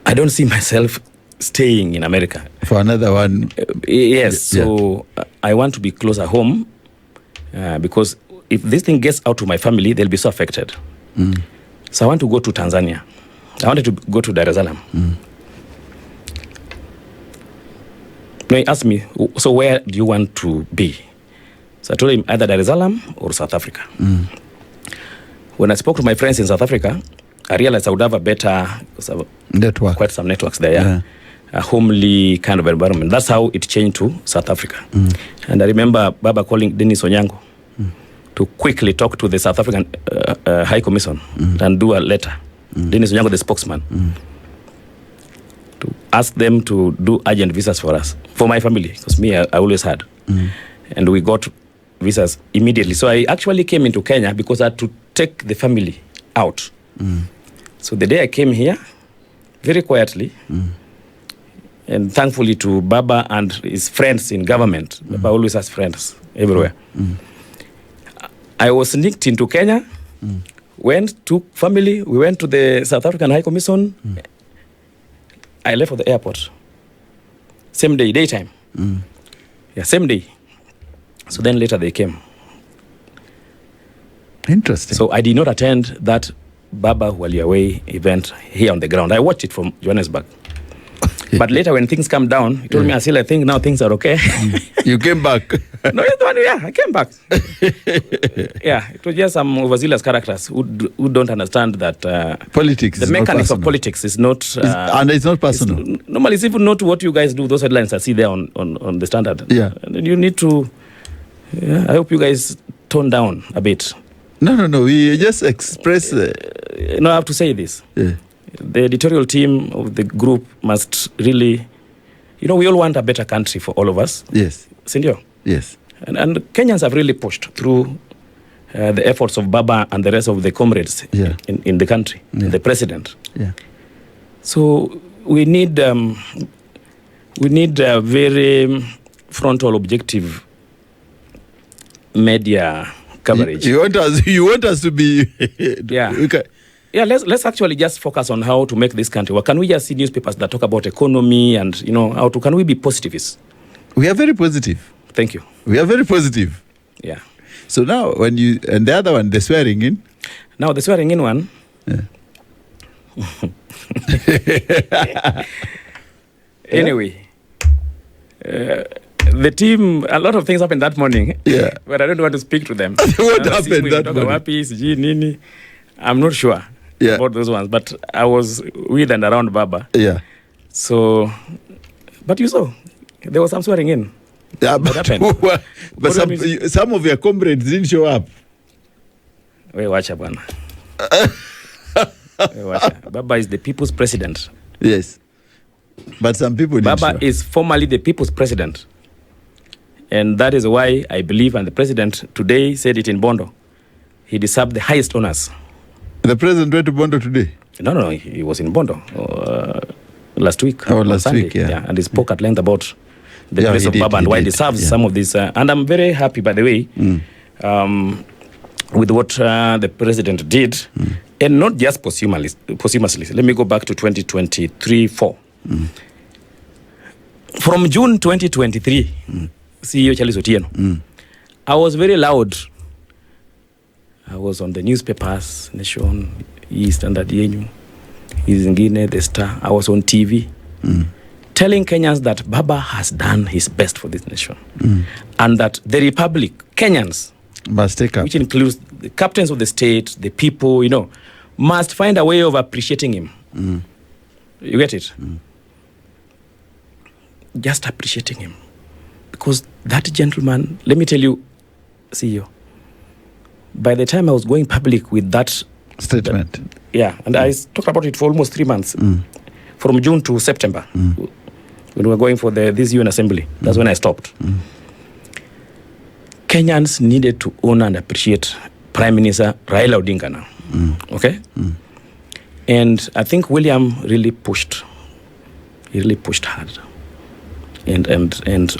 I don't see myself staying in America. For another one? Yes. Yeah. So I want to be closer home because if this thing gets out to my family, they'll be so affected. So I want to go to Tanzania. I wanted to go to Dar es Salaam. No, he asked me, so where do you want to be? So I told him either Dar es Salaam or South Africa. When I spoke to my friends in South Africa, I realized I would have a better network. Quite some networks there, yeah. A homely kind of environment. That's how it changed to South Africa. And I remember Baba calling Dennis Onyango to quickly talk to the South African High Commission and do a letter. Dennis Onyango, the spokesman, to ask them to do urgent visas for us, for my family, because me, I always had. And we got visas immediately. So I actually came into Kenya because I had to take the family out. So the day I came here, very quietly, and thankfully to Baba and his friends in government, Baba always has friends everywhere. I was sneaked into Kenya, went to family, we went to the South African High Commission. I left for the airport. Same day, daytime. Yeah, same day. So then later they came. Interesting. So I did not attend that Baba Waliaway event here on the ground. I watched it from Johannesburg. But later when things calmed down, he told me, Asil, I think now things are okay. You came back? No, I came back. Yeah, it was just some overzealous characters who don't understand that politics. The mechanics of politics is not... and it's not personal. Normally, it's even not what you guys do, those headlines I see there on the Standard. Yeah. And you need to... I hope you guys tone down a bit. No. We just express... No, I have to say this. Yeah. The editorial team of the group must really... we all want a better country for all of us. Yes. Sindio? Yes. And Kenyans have really pushed through the efforts of Baba and the rest of the comrades in the country, the president. Yeah. So we need a very frontal, objective media coverage. You want us to be... Yeah. Okay. Yeah, let's actually just focus on how to make this country work. Can we just see newspapers that talk about economy and, can we be positivists? We are very positive. Thank you. We are very positive. Yeah. So now, and the other one, the swearing in. Now, the swearing in one. Yeah. Anyway, the team, a lot of things happened that morning. Yeah. But I don't want to speak to them. What happened that morning? I'm not sure about those ones, but I was with and around Baba. Yeah. So, but you saw, there was some swearing in. Yeah, but some of your comrades didn't show up. Wait, watch up, man. Baba is the people's president. Yes. But some people didn't Baba is formally the people's president. And that is why I believe, and the president today said it in Bondo, he deserved the highest honors. The president went to Bondo today? No, he was in Bondo last week. Oh, last Sunday. week, yeah. And he spoke at length about the place of Baba and why he deserves some of this. And I'm very happy, by the way, with what the president did, and not just posthumously. Let me go back to 2023-4. From June 2023, CEO Charles Otieno, I was very loud. I was on the newspapers, Nation, Standard Group, Izingine, The Star. I was on TV, telling Kenyans that Baba has done his best for this nation, and that the Republic, Kenyans, must take up, which includes the captains of the state, the people, must find a way of appreciating him. You get it? Just appreciating him. Because that gentleman, let me tell you, CEO, by the time I was going public with that statement, and I talked about it for almost 3 months, from June to September, when we were going for this UN assembly. That's when I stopped. Kenyans needed to honor and appreciate Prime Minister Raila Odinga now. Okay? And I think William really pushed. He really pushed hard. And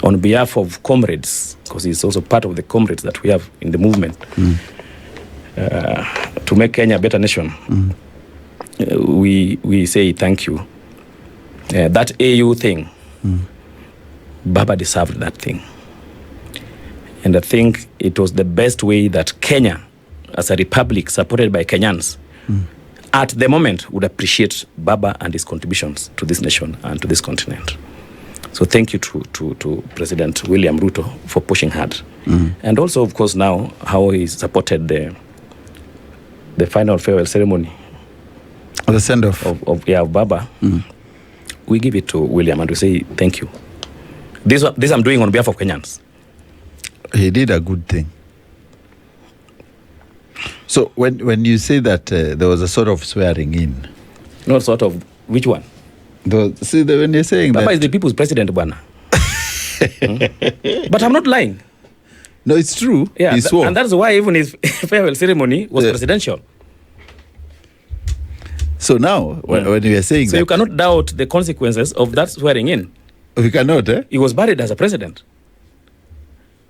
on behalf of comrades, because he's also part of the comrades that we have in the movement, to make Kenya a better nation, we say thank you. That AU thing, Baba deserved that thing. And I think it was the best way that Kenya, as a republic supported by Kenyans, at the moment would appreciate Baba and his contributions to this nation and to this continent. So thank you to President William Ruto for pushing hard. And also, of course, now how he supported the final farewell ceremony. The send-off of Baba. We give it to William and we say thank you. This I'm doing on behalf of Kenyans. He did a good thing. So when you say that there was a sort of swearing in. Not sort of, which one? When you're saying Baba that... is the people's president, Bwana. But I'm not lying. No, it's true. Yeah, he swore. And that's why even his farewell ceremony was presidential. So now, when you are saying so you cannot doubt the consequences of that swearing in. We cannot, eh? He was buried as a president.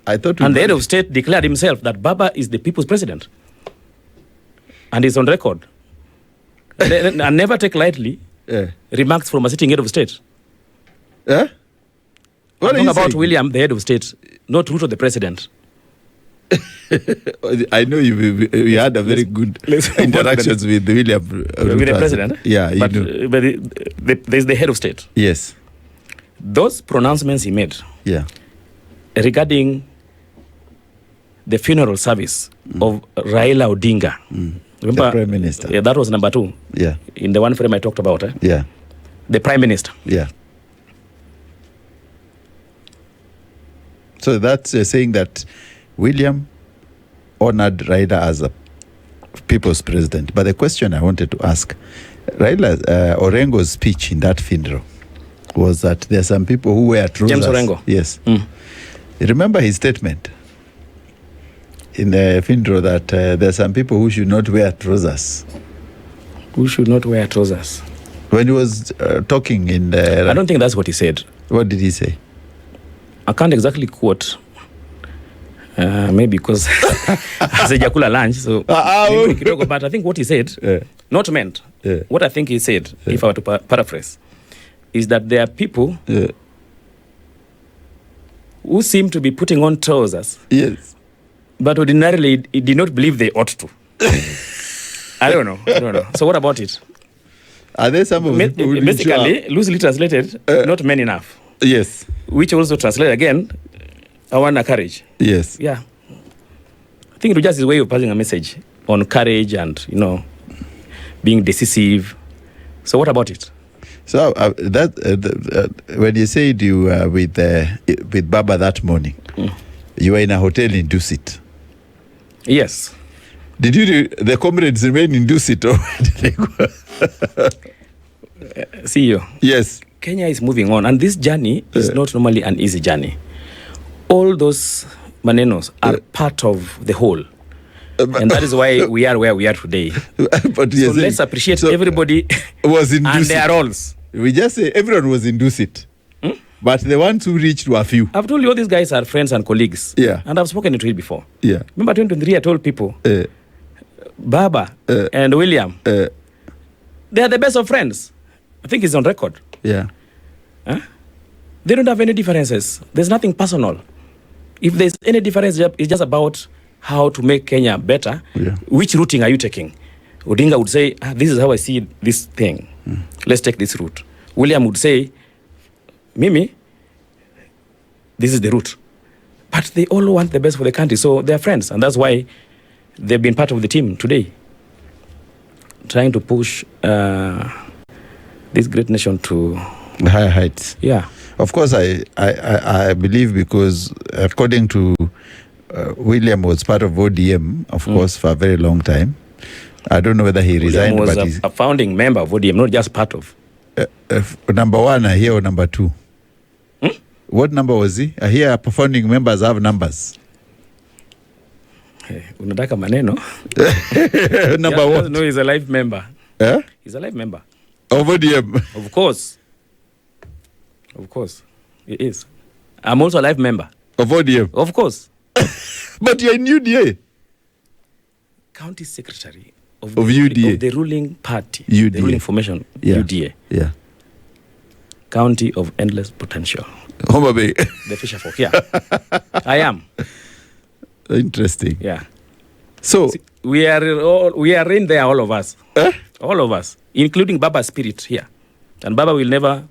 I thought... And the head of state declared himself that Baba is the people's president. And he's on record. And never take lightly remarks from a sitting head of state. What I'm are talking you about saying? William, the head of state, not Ruto, the president. I know you had a very good interactions with William. With the president? Yeah, but there's the head of state. Yes. Those pronouncements he made regarding the funeral service of Raila Odinga. Remember, the Prime Minister. Yeah, that was number 2. Yeah. In the one frame I talked about. Yeah. The Prime Minister. Yeah. So that's saying that William honored Raila as a people's president. But the question I wanted to ask, Raila Orengo's speech in that funeral was that there are some people who wear trousers. James Orengo. Yes. Remember his statement in the funeral that there are some people who should not wear trousers. Who should not wear trousers? When he was talking in the... I don't think that's what he said. What did he say? I can't exactly quote. Maybe because sijakula lunch, so kidogo, but I think what he said, not meant. What I think he said, if I were to paraphrase, is that there are people who seem to be putting on trousers. Yes. But ordinarily, he did not believe they ought to. I don't know. So what about it? Are there some of basically, loosely translated, not men enough. Yes. Which also translate again, I want courage. Yes. Yeah. I think it was just his way of passing a message on courage and, being decisive. So what about it? So when you said you were with Baba that morning, you were in a hotel in Dusit. Yes. Did the comrades remain in Dusit or did they go? CEO. Yes. Kenya is moving on, and this journey is not normally an easy journey. All those manenos are part of the whole. And that is why we are where we are today. But so let's appreciate everybody was in and Dusit. their roles. We just say everyone was in Dusit. But the ones who reached were few. I've told you all these guys are friends and colleagues. Yeah. And I've spoken to it before. Yeah. Remember 2023, I told people, Baba and William, they are the best of friends. I think it's on record. Yeah. They don't have any differences. There's nothing personal. If there's any difference, it's just about how to make Kenya better. Yeah. Which routing are you taking? Odinga would say, this is how I see this thing. Let's take this route. William would say, Mimi, this is the route. But they all want the best for the country, so they're friends. And that's why they've been part of the team today, trying to push this great nation to higher heights. Yeah. Of course, I believe because according to William was part of ODM, of course, for a very long time. I don't know whether he resigned. William was but he's a founding member of ODM, not just part of. Number one, I hear, or number two? What number was he? I hear founding members have numbers. Unataka maneno? Number one. No, he's a life member. He's a life member. Of ODM. Of course. He is. I'm also a life member. Of ODM. Of course. But you're in UDA. County secretary of UDA. Of the ruling party. UDA. The ruling formation. Yeah. UDA. Yeah. County of endless potential. Homa Bay. The Fisher Folk. Yeah. I am. Interesting. Yeah. So see, we are in there, all of us. All of us, including Baba's spirit here. And Baba will never,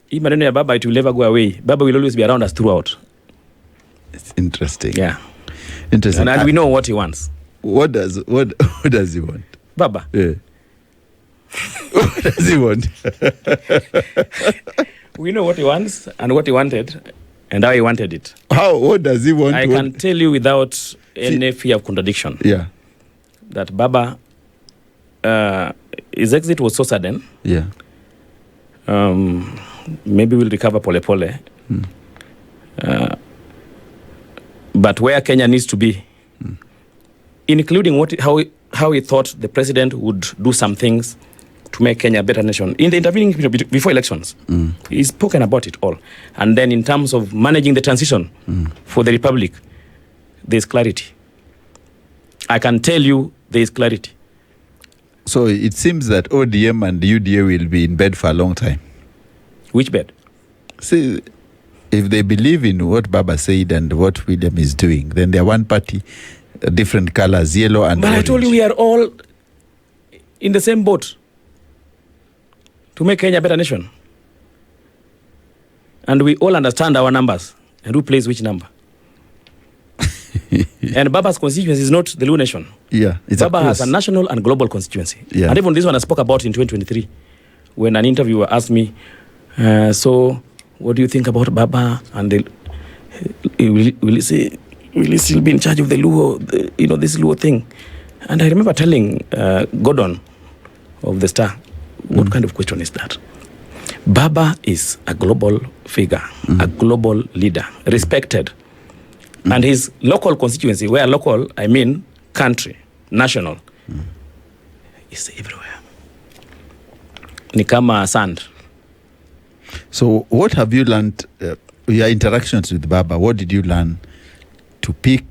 even when Baba, it will never go away. Baba will always be around us throughout. It's interesting. Yeah. Interesting. And we know what he wants. What does he want? Baba. Yeah. What does he want? We know what he wants and what he wanted and how he wanted it. What does he want? I can tell you without any fear of contradiction. Yeah. That Baba, his exit was so sudden. Yeah. Maybe we'll recover pole pole. But where Kenya needs to be, including how he thought the president would do some things to make Kenya a better nation. In the intervening period before elections, he's spoken about it all. And then in terms of managing the transition for the republic, there's clarity. I can tell you there's clarity. So it seems that ODM and UDA will be in bed for a long time. Which bed? See, if they believe in what Baba said and what William is doing, then they're one party, different colors, yellow and orange. But I told you we are all in the same boat to make Kenya a better nation. And we all understand our numbers and who plays which number. And Baba's constituency is not the Luo Nation. Yeah, it's Baba has a national and global constituency. Yeah. And even this one I spoke about in 2023 when an interviewer asked me, so what do you think about Baba? And will he say, will he still be in charge of the Luo, this Luo thing? And I remember telling Gordon of the Star, what kind of question is that? Baba is a global figure, a global leader, respected. And his local constituency, where local, I mean country, national, is everywhere. Ni kama sand. So what have you learned, your interactions with Baba, what did you learn to pick,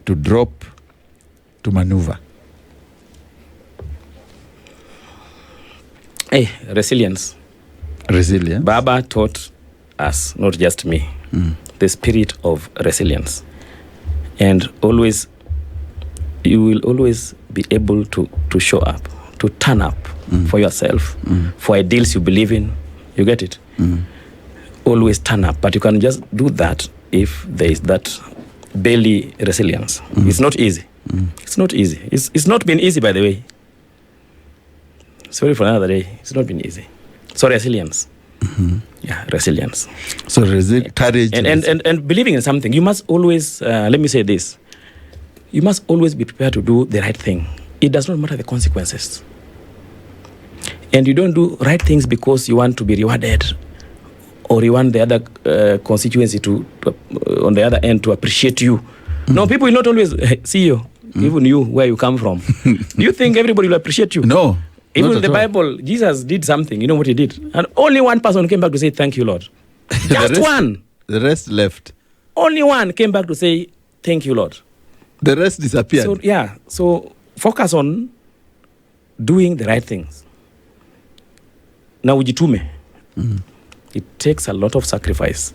to drop, to maneuver? Hey, resilience. Resilience. Baba taught us, not just me, the spirit of resilience. And always, you will always be able to show up, to turn up for yourself, for ideals you believe in. You get it? Always turn up. But you can just do that if there is that belly resilience. It's not easy. It's not easy. It's not been easy, by the way. Sorry for another day. It's not been easy. So resilience. Yeah, resilience. So courage. And believing in something. You must always, let me say this. You must always be prepared to do the right thing. It does not matter the consequences. And you don't do right things because you want to be rewarded or you want the other constituency to on the other end to appreciate you. No, people will not always see you, even you, where you come from. Do you think everybody will appreciate you? No. Even in the Bible, Jesus did something. You know what he did? And only one person came back to say, thank you, Lord. Just one. The rest left. Only one came back to say, thank you, Lord. The rest disappeared. So, yeah. So focus on doing the right things. Now, ujitume. It takes a lot of sacrifice.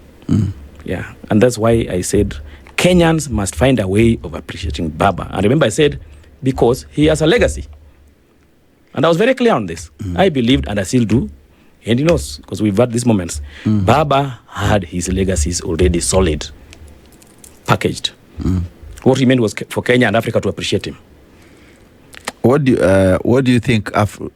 Yeah. And that's why I said Kenyans must find a way of appreciating Baba. And remember I said, because he has a legacy. And I was very clear on this. I believed, and I still do, and he knows, because we've had these moments. Baba had his legacies already solid, packaged. What he meant was for Kenya and Africa to appreciate him. What do you think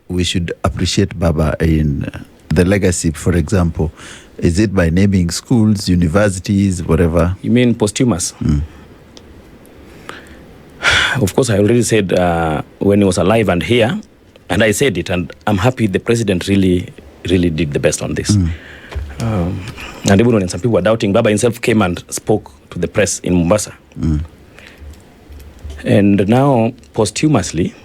we should appreciate Baba in the legacy, for example? Is it by naming schools, universities, whatever? You mean posthumous? Of course, I already said when he was alive and here, and I said it, and I'm happy the president really did the best on this. And even when some people were doubting, Baba himself came and spoke to the press in Mombasa. And now, posthumously,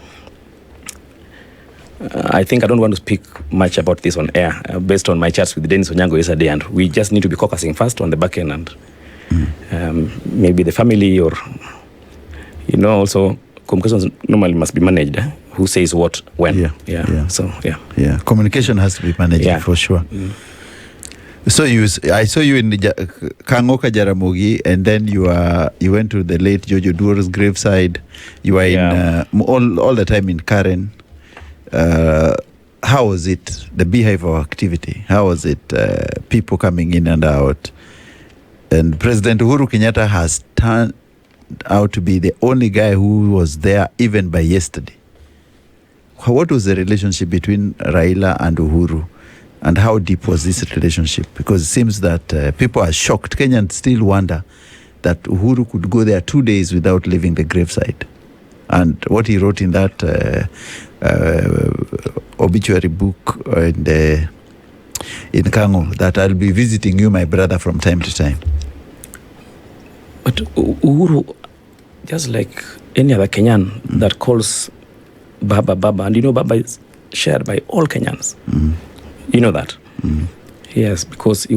I think I don't want to speak much about this on air, based on my chats with Dennis Onyango yesterday, and we just need to be focusing first on the back end, and maybe the family, or, also communications normally must be managed. Who says what, when? Yeah. So, yeah. Communication has to be managed, for sure. So I saw you in Kangoka Jaramogi, and then you went to the late Jojo Duro's graveside. You were in all the time in Karen. How was it, the beehive of activity? How was it, people coming in and out? And President Uhuru Kenyatta has turned out to be the only guy who was there even by yesterday. What was the relationship between Raila and Uhuru? And how deep was this relationship? Because it seems that people are shocked. Kenyans still wonder that Uhuru could go there 2 days without leaving the graveside. And what he wrote in that obituary book in Kango, that I'll be visiting you, my brother, from time to time. But Uhuru, just like any other Kenyan that calls Baba, and Baba is shared by all Kenyans. You know that? Yes, because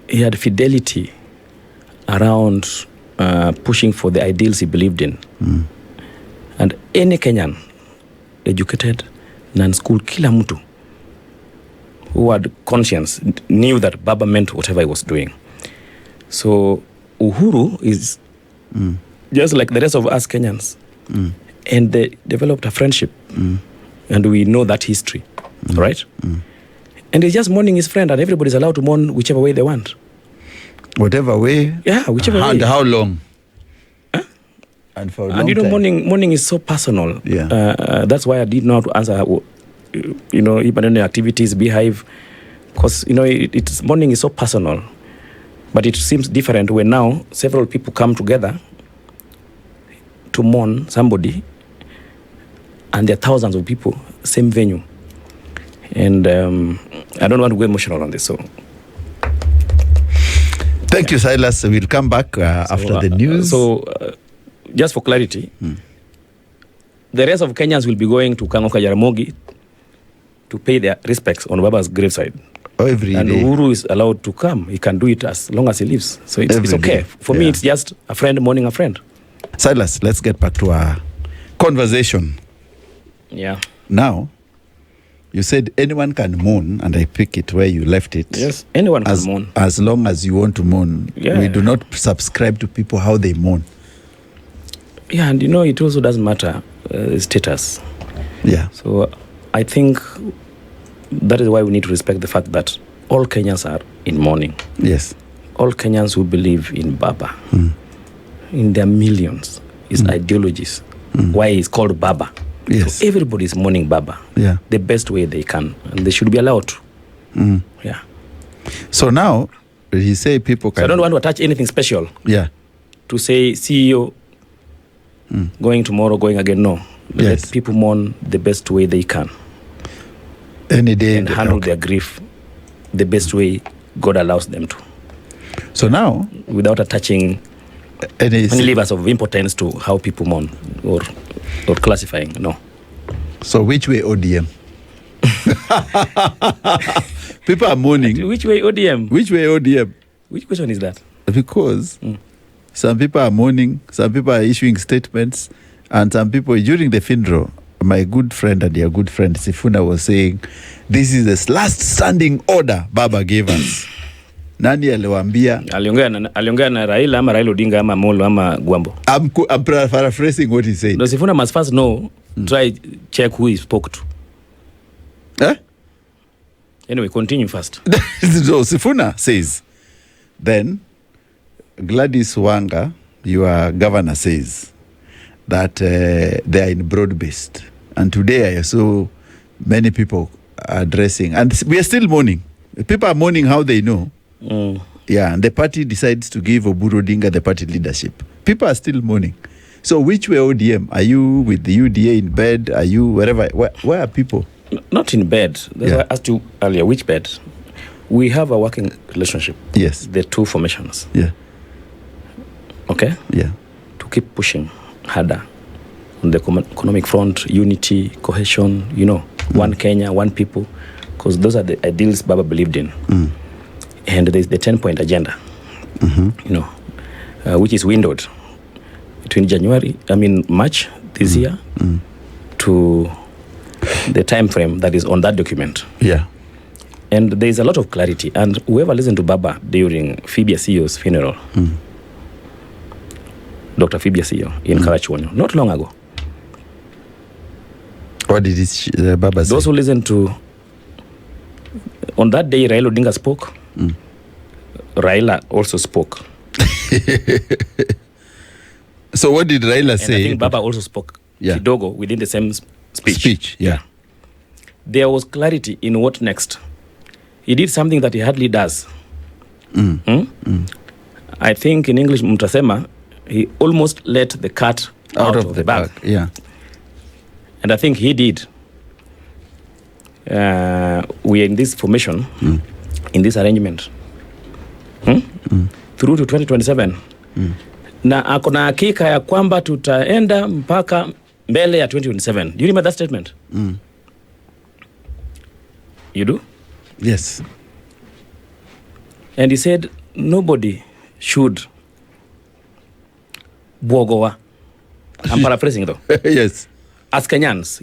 he had fidelity around pushing for the ideals he believed in. And any Kenyan, educated, non-school, kila mtu, who had conscience, knew that Baba meant whatever he was doing. So Uhuru is just like the rest of us Kenyans. And they developed a friendship. And we know that history, right? And he's just mourning his friend, and everybody's allowed to mourn whichever way they want. Whatever way? Yeah, whichever way. And how long? And for a long time. Mourning is so personal. Yeah. That's why I didn't know how to answer, even any activities, beehive, because, mourning is so personal. But it seems different when now several people come together to mourn somebody, and there are thousands of people, same venue. And I don't want to go emotional on this. So, thank you, Silas. We'll come back after the news. Just for clarity, the rest of Kenyans will be going to Kangoka Jaramogi to pay their respects on Baba's graveside. Every and day. Uhuru is allowed to come. He can do it as long as he lives. So it's Every okay. day. For me, it's just a friend mourning a friend. Silas, let's get back to our conversation. Yeah. Now, you said anyone can mourn, and I pick it where you left it. Yes, anyone can mourn. As long as you want to mourn. Yeah. We do not subscribe to people how they mourn. Yeah, and it also doesn't matter status. Yeah. So I think that is why we need to respect the fact that all Kenyans are in mourning. Yes. All Kenyans who believe in Baba, in their millions, his ideologies, why he's called Baba. Yes. So everybody is mourning Baba. Yeah. The best way they can, and they should be allowed to. Yeah. So now, he say people can... So I don't want to attach anything special. Yeah. To say CEO going tomorrow, going again. No. Yes. Let people mourn the best way they can. Any day. And handle their grief the best way God allows them to. So now... Without attaching any levers of importance to how people mourn or classifying. No. So which way ODM? People are mourning. Which way ODM? Which way ODM? Which question is that? Because some people are mourning, some people are issuing statements, and some people, during the funeral, my good friend and your good friend Sifuna was saying, this is the last standing order Baba gave us. Nani aliwaambia? Aliongea na Raila ama Raila Odinga ama Molo ama Gwambo. I'm paraphrasing what he said. No, Sifuna must first know, try check who he spoke to. Eh? Anyway, continue first. So Sifuna says, then Gladys Wanga, your governor, says that they are in broad-based. And today I saw many people addressing, and we are still mourning. People are mourning how they know. Yeah, and the party decides to give Oburu Odinga the party leadership. People are still mourning. So which way ODM? Are you with the UDA in bed? Are you wherever? Where are people? Not in bed. That's why I asked you earlier, which bed? We have a working relationship. Yes. The two formations. Yeah. Okay? Yeah. To keep pushing harder on the economic front, unity, cohesion, one Kenya, one people, because those are the ideals Baba believed in. And there's the 10-point agenda, which is windowed between March this year to the time frame that is on that document. Yeah. And there's a lot of clarity. And whoever listened to Baba during Phoebe CEO's funeral, Dr. Phoebe CEO in Karachuonyo, not long ago. What did Baba say? Those who listened to, on that day, Raila Odinga spoke. Raila also spoke. So what did Raila say? I think Baba also spoke. Kidogo within the same speech. Yeah. There was clarity in what next. He did something that he hardly does. I think in English, mtasema, he almost let the cat out of the bag. Yeah. And I think he did. We are in this formation, in this arrangement, through to 2027. Na akona hakika ya kwamba tutaenda mpaka mbele ya 2027. Do you remember that statement? You do? Yes. And he said, nobody should bogowa. I'm paraphrasing though. Yes. As Kenyans,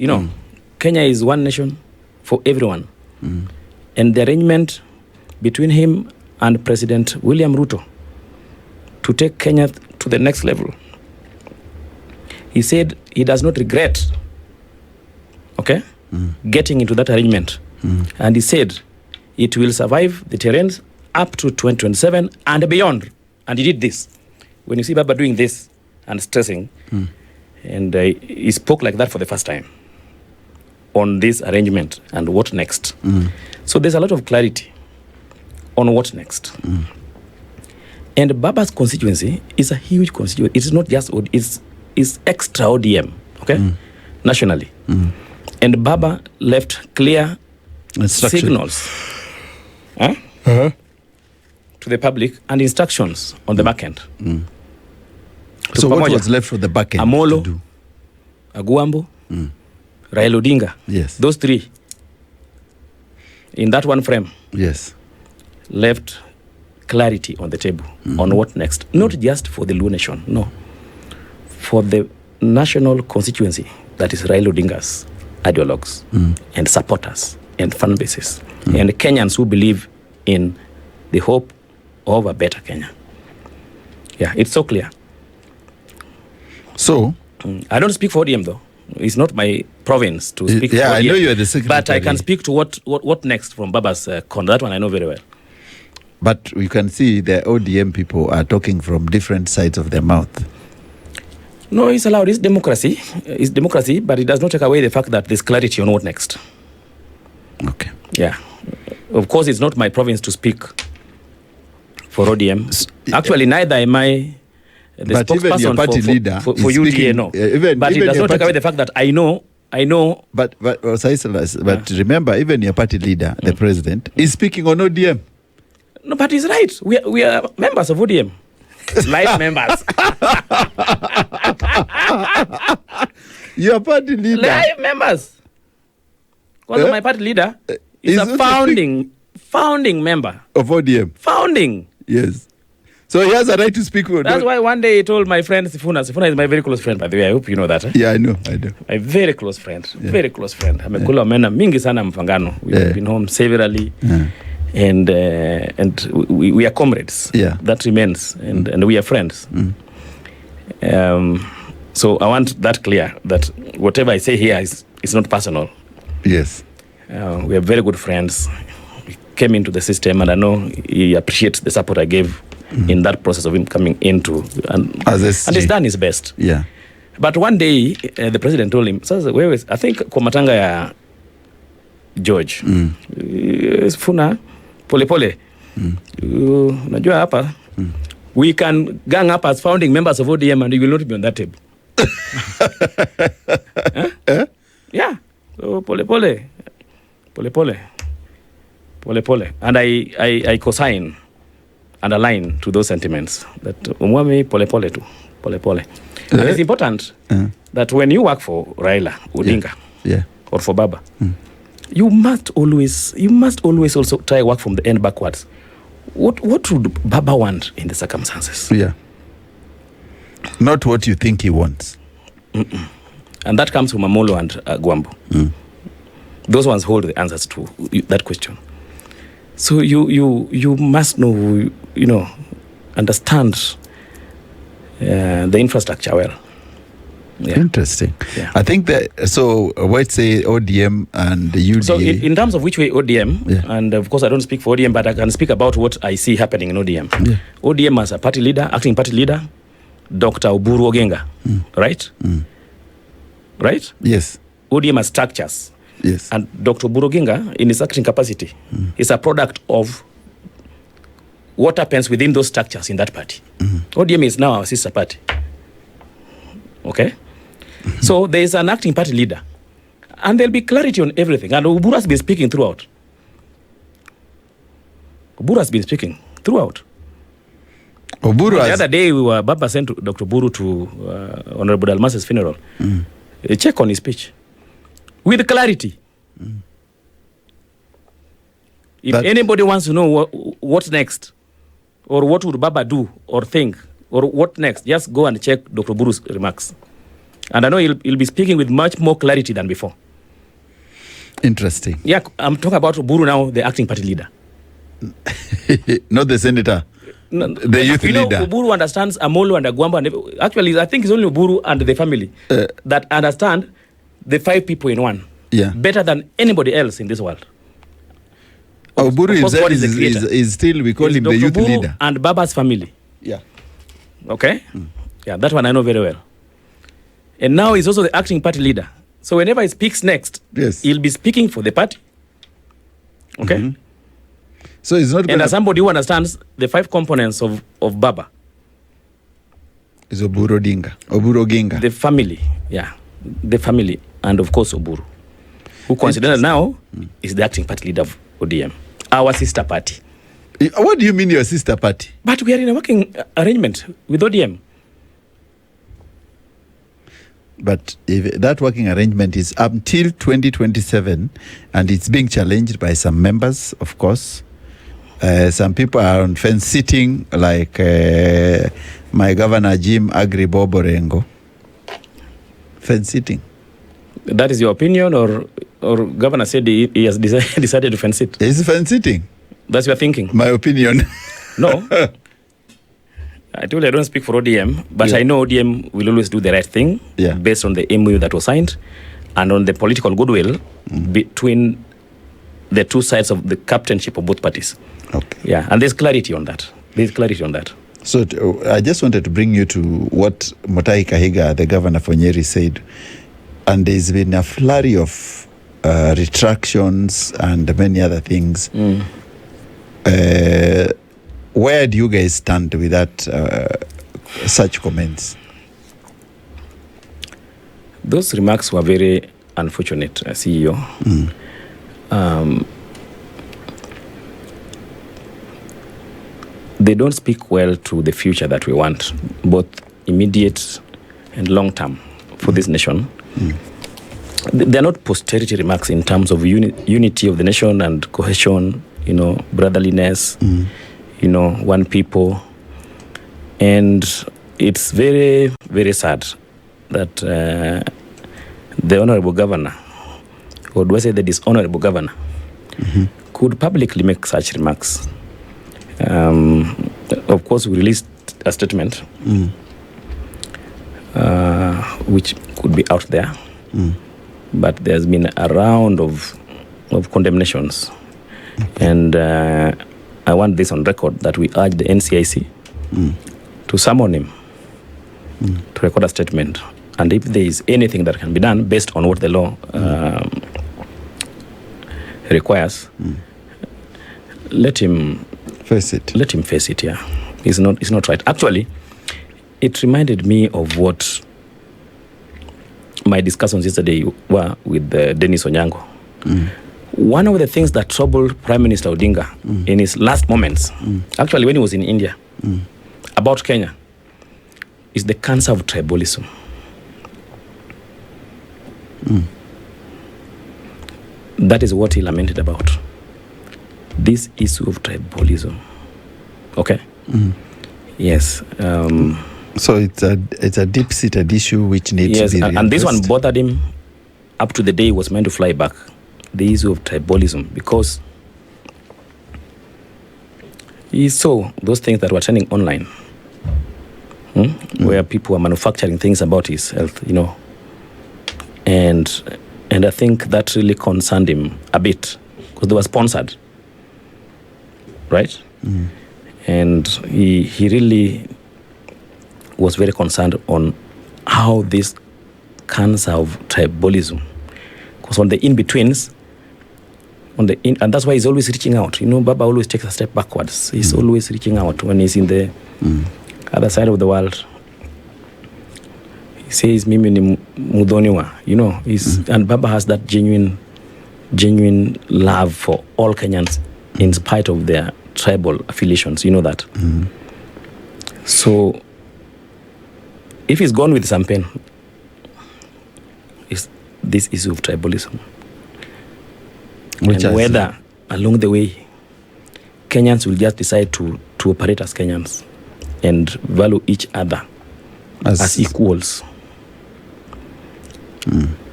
Kenya is one nation for everyone. And the arrangement between him and President William Ruto to take Kenya to the next level, he said he does not regret, getting into that arrangement. And he said it will survive the terrains up to 2027 and beyond. And he did this. When you see Baba doing this and stressing, and he spoke like that for the first time on this arrangement and what next. So there's a lot of clarity on what next. And Baba's constituency is a huge constituency. It's not just, it's extra ODM, nationally. And Baba left clear signals to the public and instructions on the back end. So what was left for the back end Amolo, to do? Agwambo, Raila Odinga. Yes. Those three. in that one frame, Yes. left clarity on the table on what next. Not just for the Luo Nation, no. For the national constituency, that is Raila Odinga's ideologues and supporters and fan bases and Kenyans who believe in the hope of a better Kenya. Yeah, it's so clear. So, I don't speak for ODM though. It's not my province to speak for ODM. I know you are the secretary. But I can speak to what next from Baba's corner. That one I know very well. But you can see the ODM people are talking from different sides of their mouth. No, it's allowed. It's democracy. It's democracy, but it does not take away the fact that there's clarity on what next. Okay. Yeah. Of course, it's not my province to speak for ODM. Actually, neither am I the But even your spokesperson party leader for is UDA, speaking, no. even But it does your not take party- away the fact that I know. But remember, even your party leader, the president, is speaking on ODM. No, but he's right. We are members of ODM. Life members. Your party leader Life members. Because my party leader is Is a not founding member. of ODM. Founding. Yes. So he has a right to speak. That's why one day he told my friend Sifuna. Sifuna is my very close friend, by the way. I hope you know that. Yeah, I know. My very close friend. Very close friend. Amekula mena mingi sana mfangano. We've been home severally. And we are comrades. Yeah. That remains. And we are friends. So I want that clear, that whatever I say here is not personal. Yes. We are very good friends. He came into the system, and I know he appreciates the support I gave in that process of him coming into, and he's done his best. Yeah. But one day, the president told him, I think kwa matanga ya George, Funa, pole. Unajua hapa, we can gang up as founding members of ODM and you will not be on that table. Yeah. So pole. And I co-sign and align to those sentiments that umwami pole tu. And it's important that when you work for Raila Odinga or for Baba, you must always also try work from the end backwards. What would Baba want in the circumstances? Yeah. Not what you think he wants. And that comes from Amolo and Gwambo. Those ones hold the answers to that question. So you must know, understand the infrastructure well. Yeah. Interesting. Yeah. I think that, so let's say ODM and the UDA. So in terms of which way ODM, and of course I don't speak for ODM, but I can speak about what I see happening in ODM. Yeah. ODM as a party leader, acting party leader, Dr. Oburu Oginga, right? Right? Yes. ODM has structures. Yes. And Dr. Oburu Oginga, in his acting capacity, is a product of what happens within those structures in that party. ODM is now our sister party. Okay? So there is an acting party leader. And there'll be clarity on everything. And Oburu has been speaking throughout. The other day, Baba sent Dr. Buru to Honorable Dalmas's funeral. Check on his speech. With clarity. If anybody wants to know what's next, or what would Baba do or think, or what next, just go and check Dr. Buru's remarks. And I know he'll be speaking with much more clarity than before. Interesting. Yeah, I'm talking about Buru now, the acting party leader. Not the senator. No, the youth leader. Uburu understands Amolo and Agwamba. And actually, I think it's only Uburu and the family that understand the 5 people in one better than anybody else in this world. Uburu himself is still, we call him the youth leader. And Baba's family. Yeah. Okay? Yeah, that one I know very well. And now he's also the acting party leader. So whenever he speaks next, he'll be speaking for the party. Okay? So it's not. And as somebody who understands the 5 components of Baba. Is Oburu Oginga. The family, the family, and of course Oburu, who considered now is the acting party leader of ODM, our sister party. What do you mean your sister party? But we are in a working arrangement with ODM. But if that working arrangement is until 2027, and it's being challenged by some members, of course. Some people are on fence sitting, like my governor Jim Agri Boborengo. Fence sitting. That is your opinion, or governor said he has decided to fence it? It's fence sitting. That's your thinking? My opinion. No. I told you I don't speak for ODM, but I know ODM will always do the right thing based on the MOU that was signed and on the political goodwill between the two sides of the captainship of both parties. Okay. Yeah, and there's clarity on that. So I just wanted to bring you to what Mutahi Kahiga, the governor for Nyeri, said. And there's been a flurry of retractions and many other things. Where do you guys stand with that, such comments? Those remarks were very unfortunate, CEO. They don't speak well to the future that we want, both immediate and long term for this nation. They're not posterity remarks in terms of unity of the nation and cohesion, brotherliness, one people. And it's very, very sad that the honorable governor, or do I say the dishonorable governor, could publicly make such remarks. Of course, we released a statement which could be out there, but there's been a round of condemnations. And I want this on record that we urge the NCIC to summon him to record a statement. And if there is anything that can be done based on what the law requires, let him face it. Let him face it. Yeah, it's not right. Actually, it reminded me of what my discussions yesterday were with Dennis Onyango. One of the things that troubled Prime Minister Odinga in his last moments, actually when he was in India, about Kenya, is the cancer of tribalism. That is what he lamented about. This issue of tribalism. Okay? Yes. So it's a deep-seated issue which needs to be readdressed. And this one bothered him up to the day he was meant to fly back. The issue of tribalism, because he saw those things that were trending online, where people were manufacturing things about his health, and I think that really concerned him a bit, because they were sponsored, right? And he really was very concerned on how this cancer of tribalism, because on the in-betweens, and that's why he's always reaching out. Baba always takes a step backwards. He's always reaching out when he's in the other side of the world. He says, "Mimi ni mudhoniwa," and Baba has that genuine love for all Kenyans, in spite of their tribal affiliations. You know that. So, if he's gone with some pain, is this issue of tribalism. And whether along the way Kenyans will just decide to operate as Kenyans and value each other as equals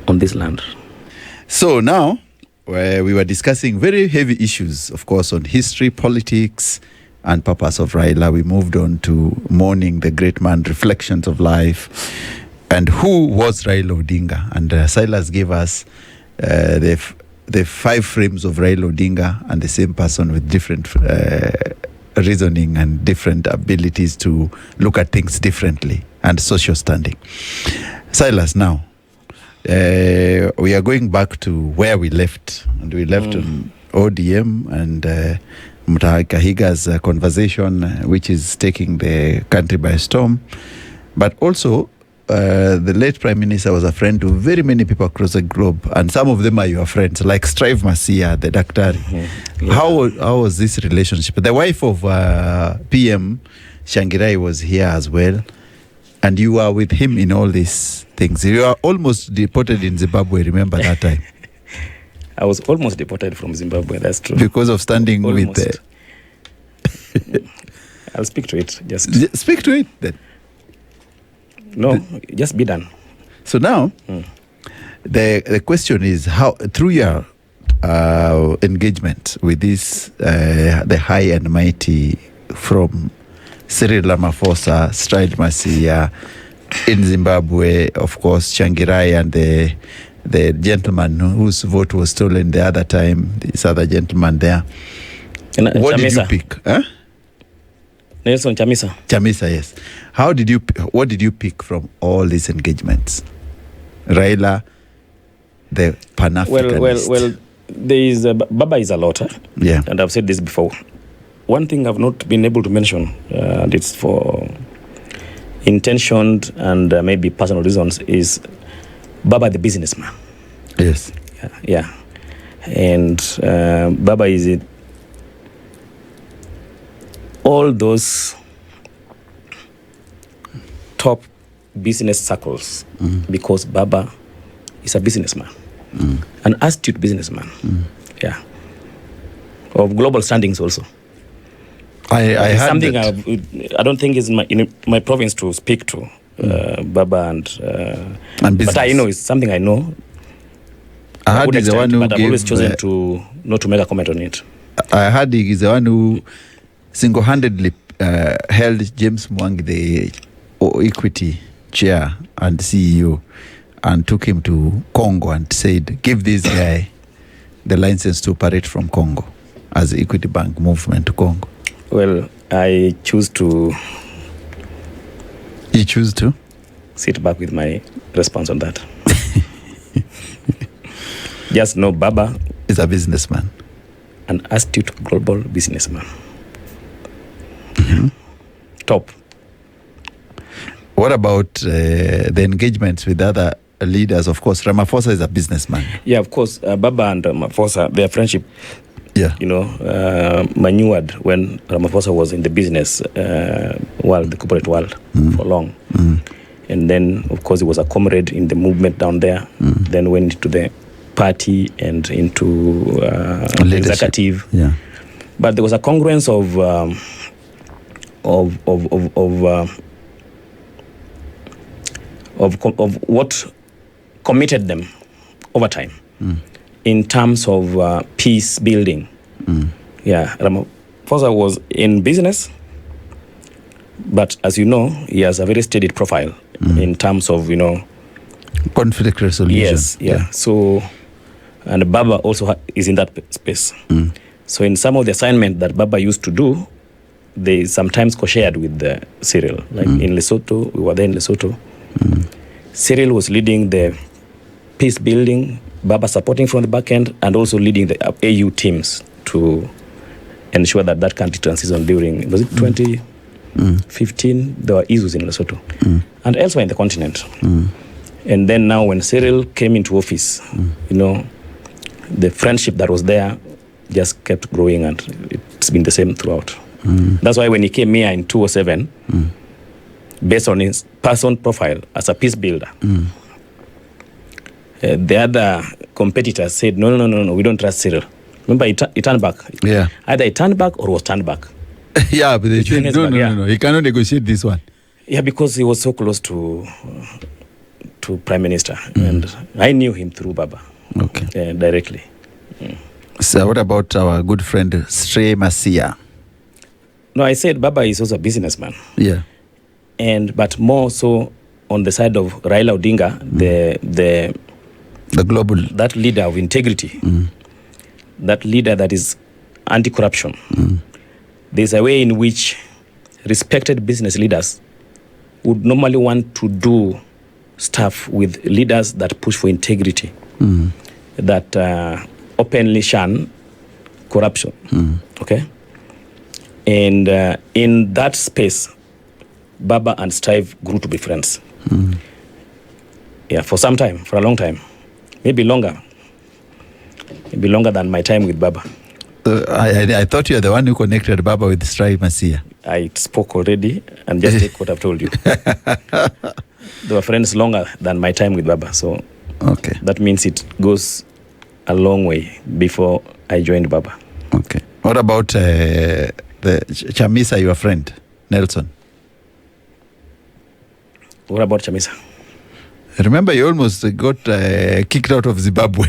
on this land. So now we were discussing very heavy issues, of course, on history, politics, and purpose of Raila. We moved on to mourning the great man, reflections of life, and who was Raila Odinga. And Silas gave us the 5 frames of Raila Odinga, and the same person with different reasoning and different abilities to look at things differently, and social standing. Silas, now, we are going back to where we left, and we left on ODM and Mutahi Kahiga's conversation, which is taking the country by storm. But also, the late Prime Minister was a friend to very many people across the globe, and some of them are your friends, like Strive Masia, the Daktari. How was this relationship? The wife of PM Shangirai was here as well, And you were with him in all these things. You are almost deported in Zimbabwe, remember that time? I was almost deported from Zimbabwe, that's true. Because of standing Almost. with I'll speak to it. Just speak to it then. No, just be done. So now, the question is how, through your engagement with this, the high and mighty from Cyril Ramaphosa, Stride Masia, in Zimbabwe, of course, Changirai and the gentleman whose vote was stolen the other time, this other gentleman there. What did you pick? Huh? Nelson Chamisa. Chamisa, yes. What did you pick from all these engagements? Raila, the Pan-Africanist. Well, there is Baba is a lot, yeah, and I've said this before. One thing I've not been able to mention, and it's for intentioned and maybe personal reasons, is Baba the businessman. Yes. Yeah. And Baba is it. All those top business circles, because Baba is a businessman, an astute businessman, yeah, of global standings also. I had something that. I don't think is in my province to speak to Baba and business. but I know it's something I know. I heard he's the one who but I've always chosen to not to make a comment on it. I heard he's the one who single-handedly held James Mwangi, the Equity chair and CEO, and took him to Congo and said, give this guy the license to operate from Congo as Equity Bank movement to Congo. Well, I choose to... You choose to? Sit back with my response on that. Just know Baba is a businessman. An astute global businessman. Top. What about the engagements with other leaders? Of course, Ramaphosa is a businessman. Yeah, of course. Baba and Ramaphosa, their friendship, manured when Ramaphosa was in the business world, the corporate world, for long. And then, of course, he was a comrade in the movement down there. Then went into the party and into executive. Yeah. But there was a congruence of what committed them over time in terms of peace building. Yeah, Ramaphosa was in business, but as you know, he has a very steady profile in terms of, conflict resolution. Yes, yeah. So, and Baba also is in that space. So in some of the assignment that Baba used to do, they sometimes co-shared with Cyril. Like in Lesotho, we were there in Lesotho. Cyril was leading the peace building, Baba supporting from the back end, and also leading the AU teams to ensure that that country transitioned during, was it 2015? There were issues in Lesotho and elsewhere in the continent. And then now when Cyril came into office, the friendship that was there just kept growing, and it's been the same throughout. That's why when he came here in 2007, based on his person profile as a peace builder, the other competitors said, no, we don't trust Cyril. Remember, he turned back. Yeah. Either he turned back or was turned back. Yeah, but they said, no, he cannot negotiate this one. Yeah, because he was so close to Prime Minister, and I knew him through Baba. Okay. Directly. So what about our good friend Stray Masia? No, I said Baba is also a businessman. Yeah. But more so on the side of Raila Odinga, the global, that leader of integrity, that leader that is anti-corruption. There's a way in which respected business leaders would normally want to do stuff with leaders that push for integrity, that openly shun corruption. Okay? And in that space, Baba and Strive grew to be friends. Yeah, for some time, for a long time. Maybe longer than my time with Baba. I thought you were the one who connected Baba with Strive Masia. I spoke already and just take what I've told you. They were friends longer than my time with Baba. So Okay. that means it goes a long way before I joined Baba. Okay. What about the Chamisa, your friend, Nelson? What about Chamisa? Remember, you almost got kicked out of Zimbabwe.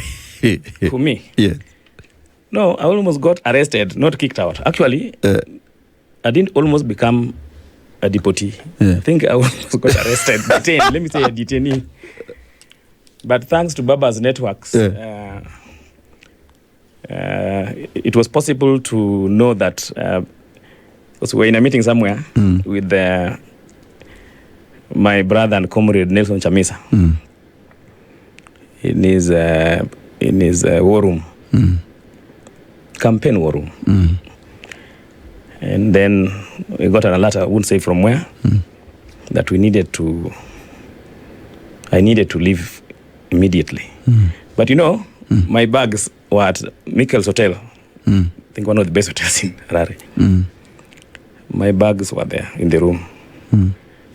For me? Yes. No, I almost got arrested, not kicked out. Actually, I didn't almost become a deportee. Yeah. I think I almost got arrested, detained. Let me say a detainee. But thanks to Baba's networks, it was possible to know that we were in a meeting somewhere with my brother and comrade Nelson Chamisa in his war room, campaign war room. And then we got an alert, I wouldn't say from where, that I needed to leave immediately. But my bags were at Mikkel's Hotel. I think one of the best hotels in Harare. My bags were there in the room.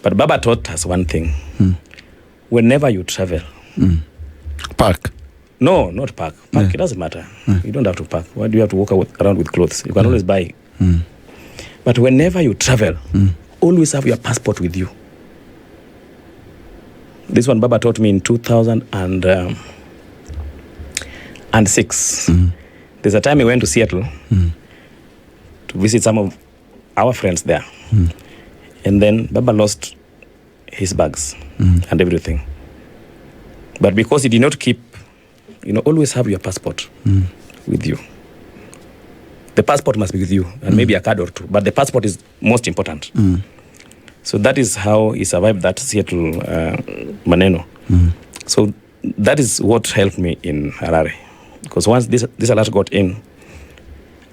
But Baba taught us one thing. Whenever you travel. Park. No, not park. Park, it doesn't matter. You don't have to park. Why do you have to walk around with clothes? You can always buy. But whenever you travel, always have your passport with you. This one Baba taught me in 2006. There's a time we went to Seattle to visit some of our friends there. And then Baba lost his bags and everything. But because he did not keep, always have your passport with you. The passport must be with you, and maybe a card or two. But the passport is most important. So that is how he survived that Seattle Maneno. So that is what helped me in Harare. Because once this alert got in,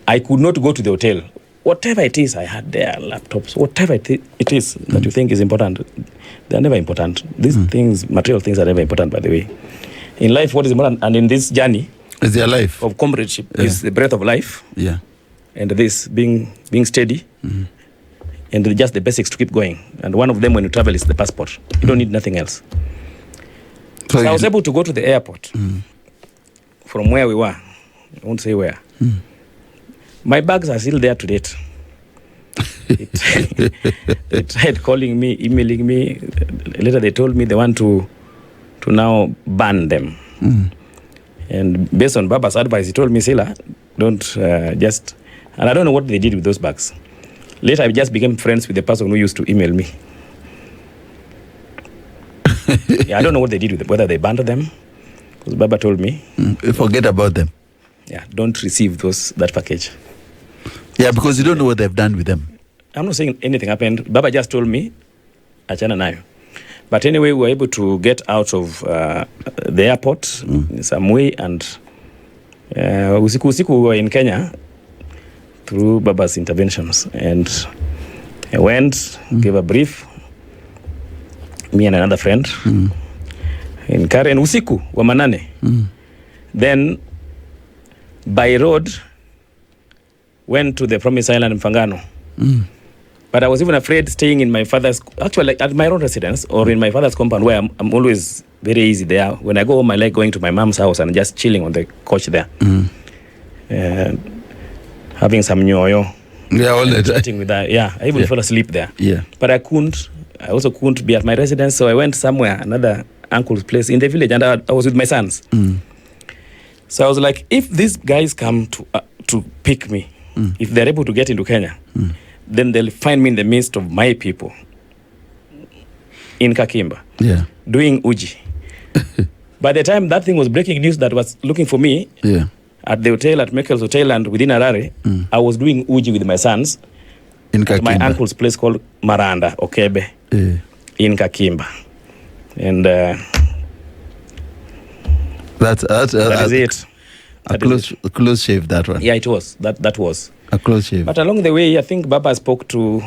I could not go to the hotel. Whatever it is I had there, laptops, whatever it is that you think is important, they're never important. These things, material things, are never important, by the way. In life, what is important, and in this journey is their life of comradeship, is the breath of life. Yeah. And this being steady, and just the basics to keep going. And one of them, when you travel, is the passport. You don't need nothing else. So I was able to go to the airport from where we were. I won't say where. My bags are still there to date. They tried calling me, emailing me. Later they told me they want to now ban them. And based on Baba's advice, he told me, Sila, don't just... And I don't know what they did with those bags. Later, I just became friends with the person who used to email me. I don't know what they did with them, whether they banned them. Because Baba told me. Forget about them. Yeah, don't receive that package. Yeah, because you don't know what they've done with them. I'm not saying anything happened. Baba just told me, achana nayo. But anyway, we were able to get out of the airport in some way. And usiku we were in Kenya through Baba's interventions. And I went, gave a brief, me and another friend, in Karen, usiku wa manane. Then, by road, went to the Promised Island in Mfangano. But I was even afraid staying in my father's, actually at my own residence or in my father's compound, where I'm always very easy there. When I go home, I like going to my mom's house and just chilling on the couch there. Having some nyoyo. Yeah, all the time. With that. Yeah, I even fell asleep there. Yeah. But I also couldn't be at my residence, so I went somewhere, another uncle's place in the village, and I was with my sons. So I was like, if these guys come to pick me, if they're able to get into Kenya, then they'll find me in the midst of my people in Jakakimba, doing uji. By the time that thing was breaking news that was looking for me at the hotel, at Mikkel's Hotel and within Harare, I was doing uji with my sons at my uncle's place called Maranda, Okebe, in Jakakimba. And that is it. A close shave, that one. Yeah, it was. That was. A close shave. But along the way, I think Baba spoke to,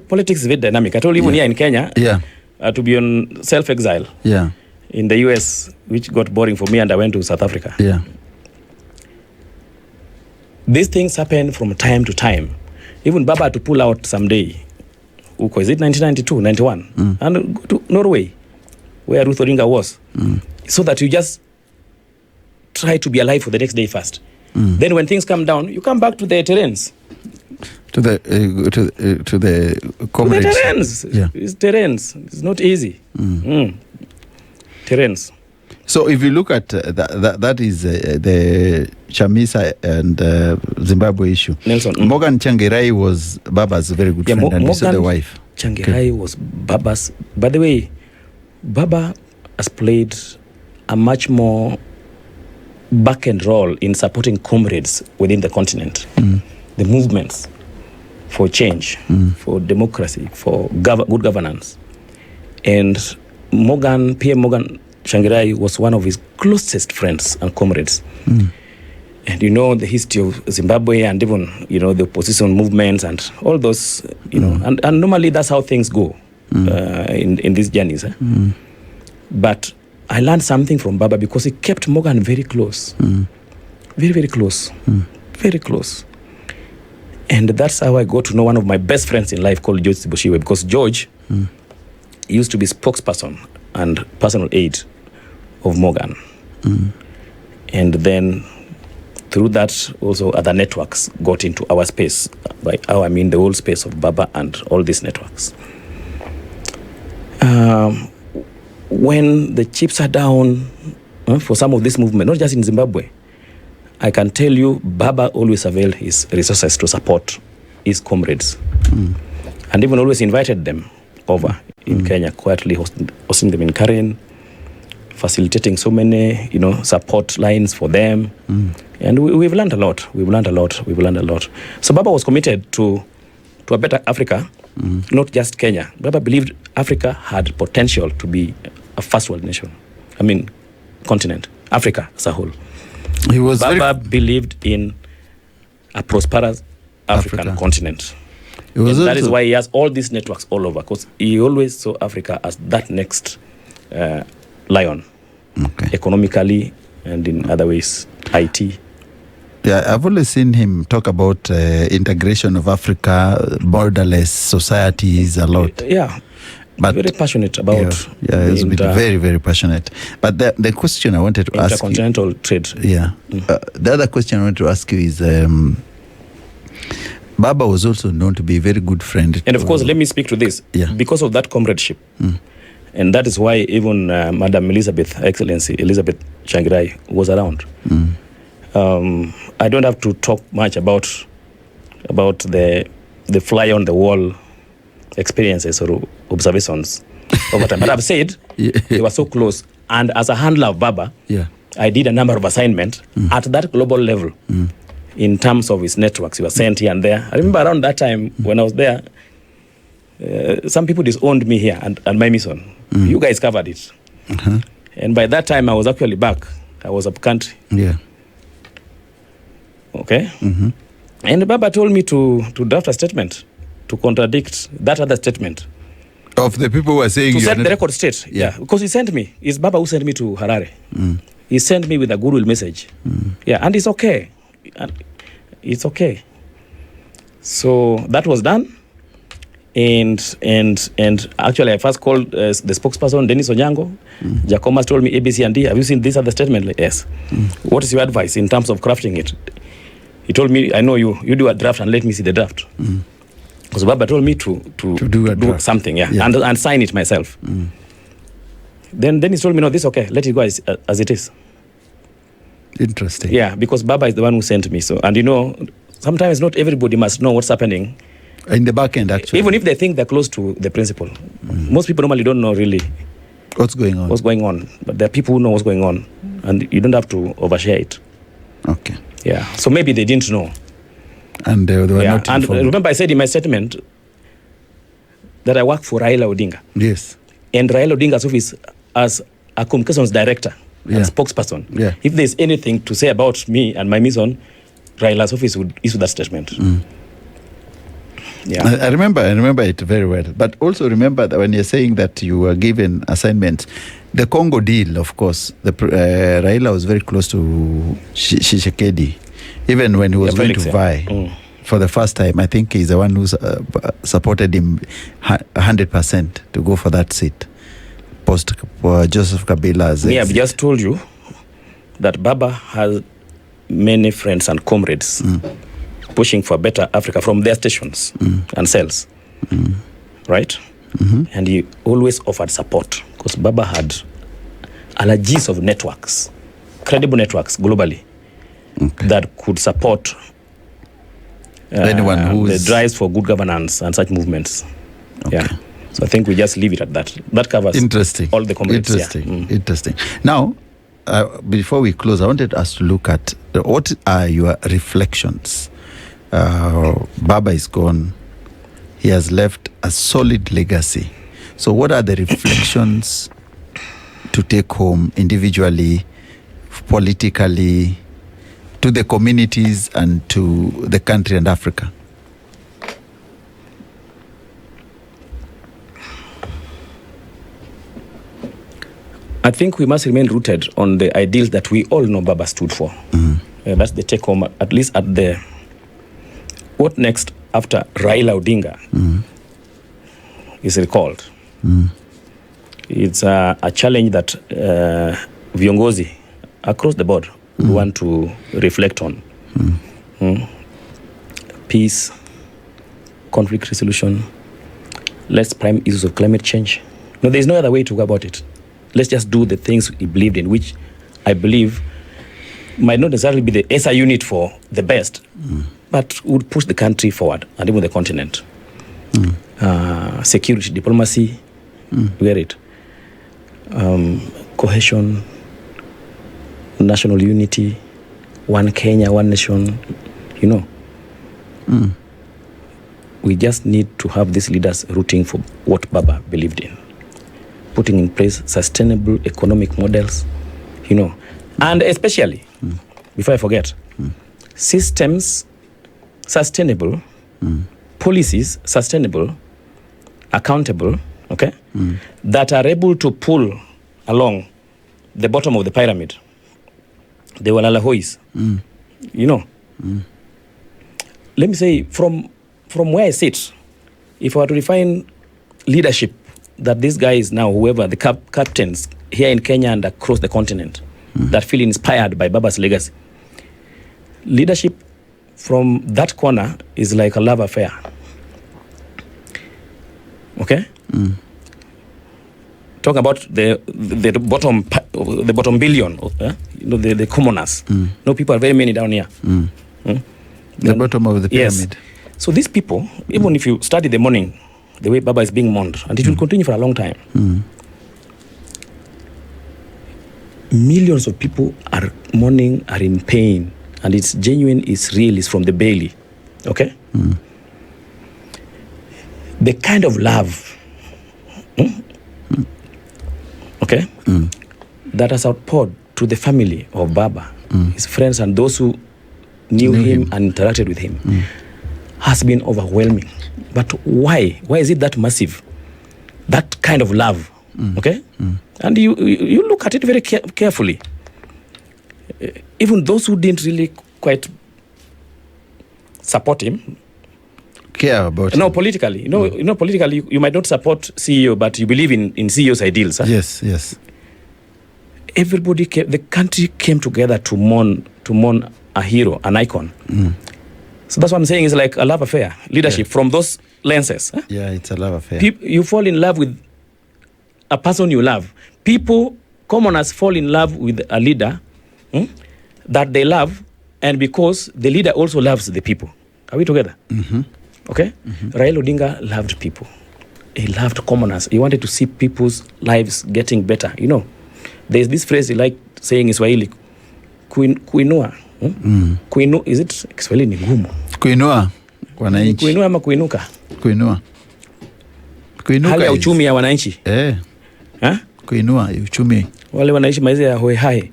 politics is very dynamic. I told you even here in Kenya, to be on self-exile in the US, which got boring for me, and I went to South Africa. These things happen from time to time. Even Baba had to pull out someday. Is it 1992, 91? And go to Norway, where Ruth Odinga was. So that you just try to be alive for the next day first. Then when things come down, you come back to the terrains. To the comrades. To the terrains. Yeah. It's terrains. It's not easy. Terrains. So if you look at that is the Chamisa and Zimbabwe issue. Nelson. Morgan Changirai was Baba's very good friend, and also the wife. Changirai was Baba's. By the way, Baba has played a much more back-end role in supporting comrades within the continent. The movements for change, for democracy, for good governance. And PM Morgan Changirai was one of his closest friends and comrades. And you know the history of Zimbabwe and even, the opposition movements and all those, and normally that's how things go in these journeys. But I learned something from Baba because he kept Morgan very close. Very, very close. Very close. And that's how I got to know one of my best friends in life called George Siboshiwe, because George used to be spokesperson and personal aide of Morgan. And then through that, also other networks got into our space. By our, I mean the whole space of Baba and all these networks. When the chips are down for some of this movement, not just in Zimbabwe, I can tell you, Baba always availed his resources to support his comrades. And even always invited them over in Kenya, quietly hosting them in Karen, facilitating so many, support lines for them. And we've learned a lot. We've learned a lot. So Baba was committed to a better Africa, not just Kenya. Baba believed Africa had potential to be a first world nation. I mean, continent, Africa as a whole. Baba believed in a prosperous African continent. That is why he has all these networks all over, because he always saw Africa as that next lion, economically and in other ways, IT. Yeah, I've always seen him talk about integration of Africa, borderless societies a lot. Yeah. But very passionate about he's been very, very passionate. But the question I wanted to ask you, intercontinental trade. Yeah. The other question I wanted to ask you is, Baba was also known to be a very good friend. And of course, let me speak to this. Yeah. Because of that comradeship. And that is why even Madam Excellency Elizabeth Changirai was around. I don't have to talk much about the fly on the wall experiences or observations over time. But I've said they were so close. And as a handler of Baba, I did a number of assignments at that global level in terms of his networks. He was sent here and there. I remember around that time when I was there, some people disowned me here and my mission. You guys covered it. And by that time, I was actually back. I was up country. Yeah. Okay? And Baba told me to draft a statement to contradict that other statement. Of the people who are saying... To set the record straight. Yeah. Because he sent me. It's Baba who sent me to Harare. He sent me with a goodwill message. Yeah, and it's okay. It's okay. So that was done. And actually, I first called the spokesperson, Dennis Onyango. Jacomas told me, ABC and D, have you seen this other statement? Like, yes. What is your advice in terms of crafting it? He told me, I know you do a draft and let me see the draft. Because Baba told me to do something, and sign it myself. Then he told me, no, this is okay. Let it go as it is. Interesting. Yeah, because Baba is the one who sent me. So, and sometimes not everybody must know what's happening. In the back end, actually. Even if they think they're close to the principal. Most people normally don't know really what's going on. But there are people who know what's going on. And you don't have to overshare it. Okay. Yeah. So maybe they didn't know. And they were not informed. And remember I said in my statement that I work for Raila Odinga. Yes. And Raila Odinga's office as a communications director and spokesperson. Yeah. If there's anything to say about me and my mission, Raila's office would issue that statement. Yeah. I remember it very well. But also remember that when you're saying that you were given assignments, the Congo deal, of course, Raila was very close to Tshisekedi. Even when he was going to vie for the first time. I think he's the one who's supported him 100% to go for that seat. Post Joseph Kabila's. Me, I've just told you that Baba has many friends and comrades pushing for better Africa from their stations and cells, right? And he always offered support because Baba had allergies of networks, credible networks globally that could support anyone who's the drives for good governance and such movements. Yeah. So I think we just leave it at that. That covers all the comrades. Interesting. Now, before we close, I wanted us to look at what are your reflections. Baba is gone. He has left a solid legacy. So what are the reflections to take home individually, politically, to the communities and to the country and Africa? I think we must remain rooted on the ideals that we all know Baba stood for. That's the take home, at least at the what next after Raila Odinga is recalled. It's a challenge that viongozi across the board would want to reflect on. Peace, conflict resolution, let's prime issues of climate change. No, there's no other way to go about it. Let's just do the things he believed in, which I believe might not necessarily be the SI unit for the best, but would push the country forward and even the continent. Security, diplomacy, get it. Cohesion, national unity, one Kenya, one nation, you know. We just need to have these leaders rooting for what Baba believed in. Putting in place sustainable economic models, you know, and especially, before I forget, systems sustainable, policies sustainable, accountable, okay, that are able to pull along the bottom of the pyramid, the Walalahois, you know. Let me say, from where I sit, if I were to define leadership, that this guy is now, whoever, the captains here in Kenya and across the continent that feel inspired by Baba's legacy. Leadership from that corner is like a love affair. Okay? Talk about the bottom billion, you know, the commoners. No, people are very many down here. The bottom of the pyramid. Yes. So these people, even if you study the morning, the way Baba is being mourned, and it will continue for a long time. Millions of people are mourning, are in pain, and it's genuine, it's real, it's from the belly. Okay? The kind of love, okay, that has outpoured to the family of Baba, his friends, and those who knew him and interacted with him, has been overwhelming. But why? Why is it that massive? That kind of love, okay? And you look at it very carefully. Even those who didn't really quite support him, care about him. No, politically. You know, politically, you might not support CEO, but you believe in CEO's ideals. Huh? Yes. Everybody the country came together to mourn a hero, an icon. So that's what I'm saying, is like a love affair, leadership from those lenses. Huh? Yeah, it's a love affair. You fall in love with a person you love. People, commoners, fall in love with a leader that they love, and because the leader also loves the people. Are we together? Okay? Raila Odinga loved people. He loved commoners. He wanted to see people's lives getting better. You know, there's this phrase he liked saying in Swahili, kuinua. Kuinu, is it Kiswahili ni ngumu? Kuinua wananchi. Kuinua ama kuinuka? Kuinua hali ya uchumi ya wananchi. Kuinua uchumi. Wale wanaishi maisha ya hoehai.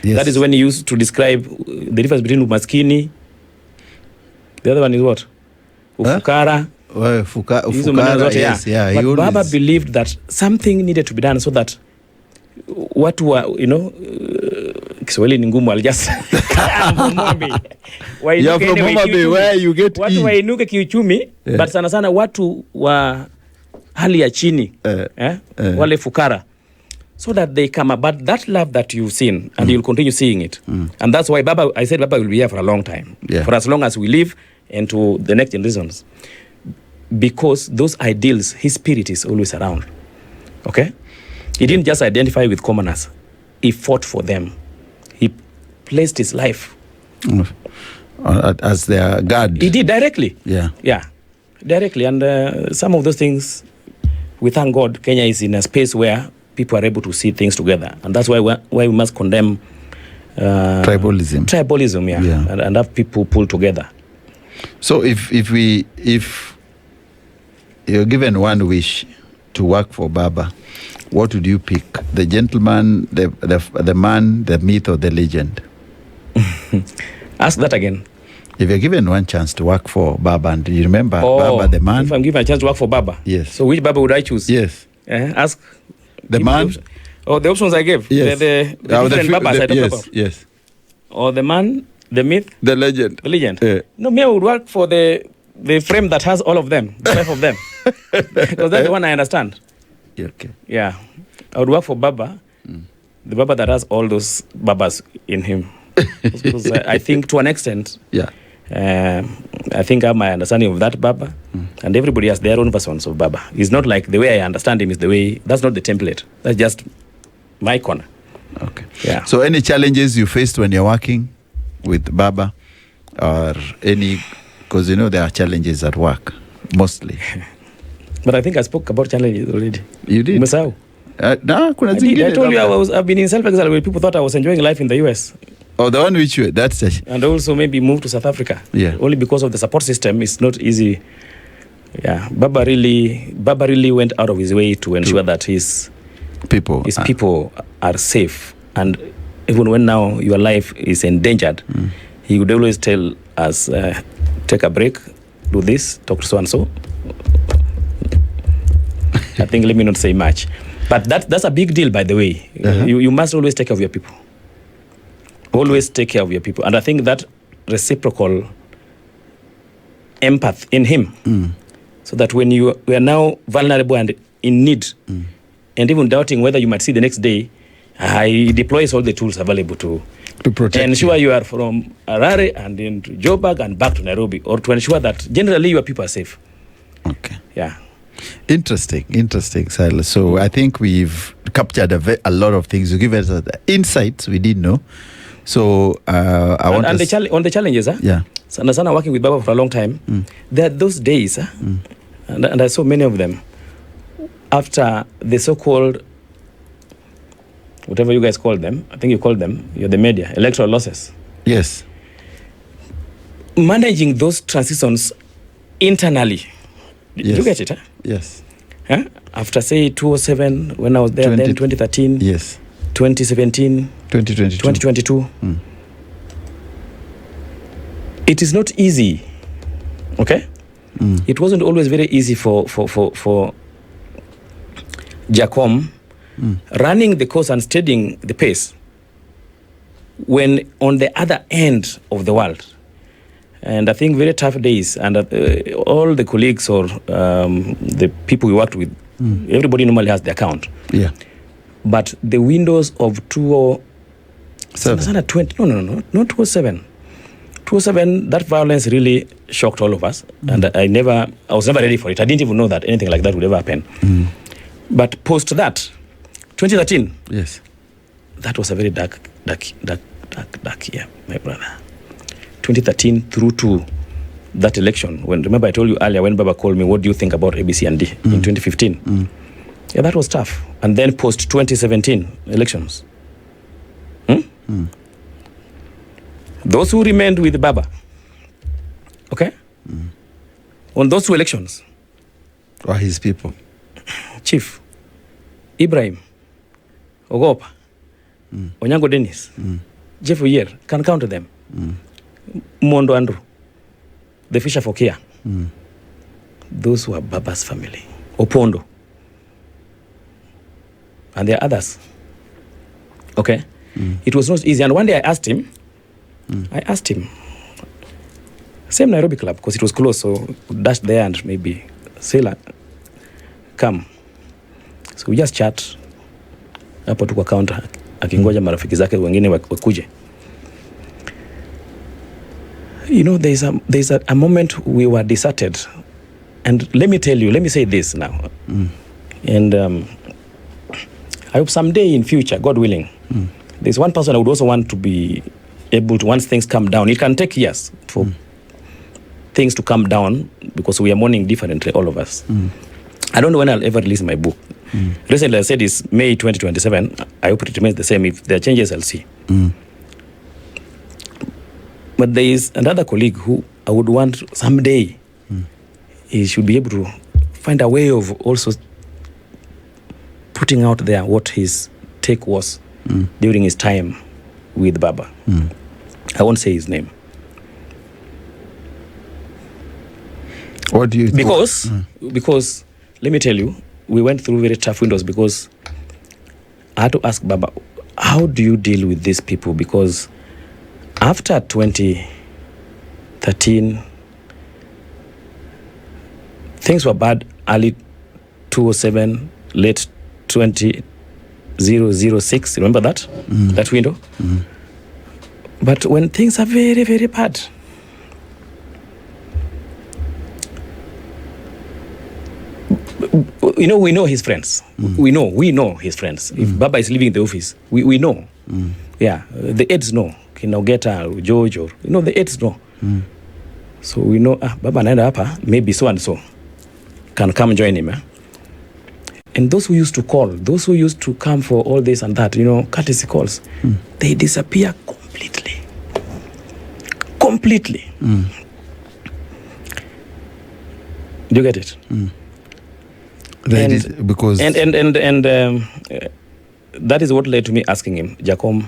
Yes. That is when he used to describe the difference between umaskini. The other one is what? Ufukara. Ufukara, yes, yeah. But Baba believed that something needed to be done so that what were, Kiswahili ni ngumu, I'll just I'm from Mombay. You're from Mombay, where you get watu wainuke kiuchumi, but sana sana watu wa hali ya chini, wale fukara, so that they come up. But that love that you've seen, and you'll continue seeing it. And that's why I said Baba will be here for a long time, for as long as we live, and to the next generations. Because those ideals, his spirit is always around. Okay? He didn't just identify with commoners. He fought for them. He placed his life as their guard. He did directly. Yeah, directly. And some of those things, we thank God, Kenya is in a space where people are able to see things together, and that's why we must condemn tribalism, and have people pull together. So if you're given one wish to work for Baba, what would you pick? The gentleman, the man, the myth, or the legend? Ask that again. If you're given one chance to work for Baba, and you remember Baba the man? If I'm given a chance to work for Baba? Yes. So which Baba would I choose? Yes. Ask. The man? The options I gave? Yes. The different Babas I talked about? Yes. Or the man, the myth? The legend. The legend? Yeah. No, me, I would work for the frame that has all of them, the 5 of them. Because that's the one I understand. Okay. Yeah. I would work for Baba, the Baba that has all those Babas in him. Because I think to an extent, I think I have my understanding of that Baba, and everybody has their own versions of Baba. It's not like the way I understand him is the way, that's not the template. That's just my corner. Okay. Yeah. So any challenges you faced when you're working with Baba, or any, because there are challenges at work, mostly. But I think I spoke about challenges already. You did? Umesahau? No, kuna I zingine. I told you I've been in self-exile where people thought I was enjoying life in the US. Oh, the one which you, that's and also maybe moved to South Africa. Yeah. Only because of the support system. It's not easy. Yeah. Baba really went out of his way to ensure that his people are safe. And even when now your life is endangered, he would always tell us, take a break, do this, talk to so-and-so. I think let me not say much. But that's a big deal, by the way. You must always take care of your people. Always take care of your people. And I think that reciprocal empath in him, so that when you are now vulnerable and in need, and even doubting whether you might see the next day, he deploys all the tools available to protect ensure you are from Harare and into Joburg and back to Nairobi, or to ensure that generally your people are safe. Okay. Yeah. Interesting, Silas. So I think we've captured a lot of things. You give us insights we didn't know. So I want on the challenges, yeah. Sana working with Baba for a long time. There are those days, and I saw many of them after the so-called, whatever you guys call them, I think you call them, you're the media, electoral losses. Yes. Managing those transitions internally. Did you get it? Yes. After, say, 2007, when I was there, then 2013. Yes. 2017. 2022. It is not easy. Okay? It wasn't always very easy for Jacom running the course and steadying the pace when on the other end of the world. And I think very tough days, and all the colleagues or the people we worked with, everybody normally has the account. Yeah. But the windows of 2007, not 2007. 2007, that violence really shocked all of us, and I was never ready for it. I didn't even know that anything like that would ever happen. But post that, 2013, yes, that was a very dark year, my brother. 2013 through to that election. Remember I told you earlier when Baba called me, what do you think about ABC and D in 2015? Yeah, that was tough. And then post 2017 elections. Those who remained with Baba, okay, on those 2 elections, were his people. Chief Ibrahim Ogopa, Onyango Dennis, Jeff Oyer, can count them. Mondo Andrew, the Fisher for Kia. Those were Baba's family. Opondo. And there are others. Okay? It was not easy. And one day I asked him, same Nairobi club, because it was close, so dashed there and maybe, Sila, come. So we just chat. Hapo tu kwa counter, akingoja marafiki zake wengine wakuje. You know, there's a moment we were deserted. And let me say this now. And I hope someday in future, God willing, there's one person I would also want to be able to, once things come down, it can take years for things to come down, because we are mourning differently, all of us. I don't know when I'll ever release my book. Recently I said it's May 2027. I hope it remains the same. If there are changes, I'll see. But there is another colleague who I would want someday, he should be able to find a way of also putting out there what his take was during his time with Baba. I won't say his name. What do you because let me tell you, we went through very tough windows, because I had to ask Baba, how do you deal with these people? Because after 2013, things were bad. Early 2007, late 2006. Remember that? That window? But when things are very, very bad, you know, we know his friends. We know his friends. If Baba is leaving the office, we know. Yeah, the aides know. Kinogeta, George, or, you know, the aides know. So we know, Baba naenda hapa, maybe so and so can come join him. And those who used to call, those who used to come for all this and that, you know, courtesy calls, they disappear completely. Completely. Do you get it? Because that is what led to me asking him, Jacom,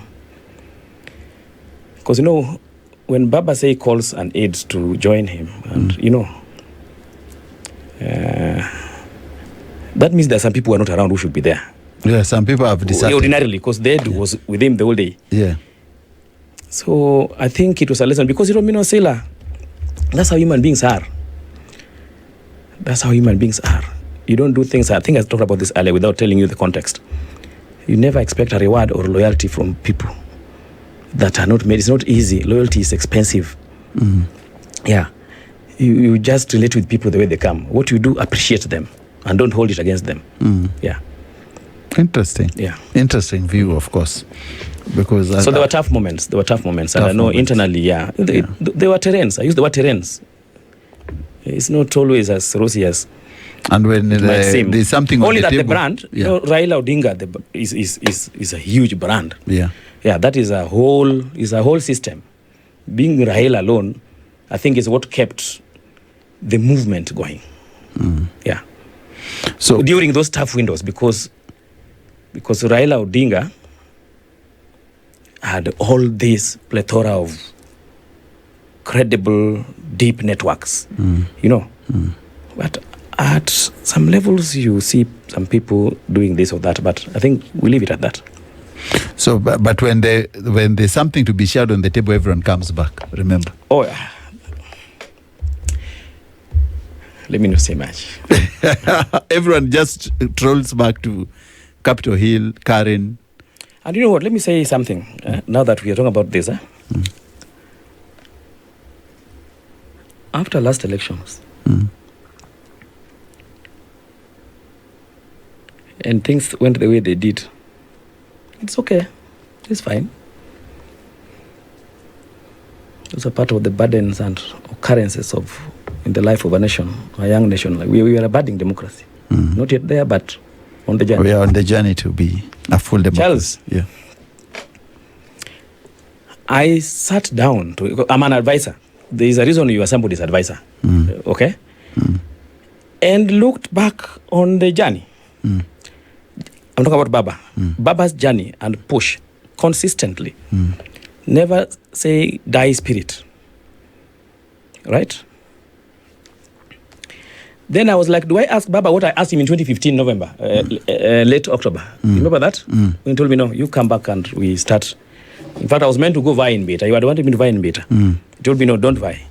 because, you know, when Baba say calls an aide to join him, and you know, that means there are some people who are not around who should be there. Yeah, some people have decided ordinarily, because the aide was with him the whole day. Yeah. So I think it was a lesson, because, you know, Sila, that's how human beings are. That's how human beings are. You don't do things. I think I talked about this earlier without telling you the context. You never expect a reward or loyalty from people that are not made. It's not easy. Loyalty is expensive. Yeah. You just relate with people the way they come. What you do, appreciate them and don't hold it against them. Yeah. Interesting. Yeah. Interesting view, of course. Because so there were tough moments. And I know internally, there were terrains. I use the word terrains. It's not always as rosy as. And when there's something only on the that table, the brand, you know, Raila Odinga is a huge brand. Yeah, that is a whole system. Being Raila alone, I think, is what kept the movement going. Yeah. So during those tough windows, because Raila Odinga had all this plethora of credible, deep networks, you know. But at some levels, you see some people doing this or that, but I think we leave it at that. So, but when there's something to be shared on the table, everyone comes back, remember? Oh, yeah. Let me not say much. Everyone just trolls back to Capitol Hill, Karen. And you know what? Let me say something. Now that we are talking about this. After last elections, and things went the way they did, it's okay. It's fine. Those are part of the burdens and occurrences in the life of a nation, a young nation. Like we are a budding democracy. Not yet there, but on the journey. We are on the journey to be a full democracy. Charles, yeah. I sat down I'm an advisor. There is a reason you are somebody's advisor. Okay? And looked back on the journey. I'm talking about Baba. Baba's journey and push consistently. Never say die spirit. Right? Then I was like, do I ask Baba what I asked him in 2015 November, late October? You remember that? He told me, no, you come back and we start. In fact, I was meant to go vie in beta. You had wanted me to vie in beta. He told me, no, don't vie.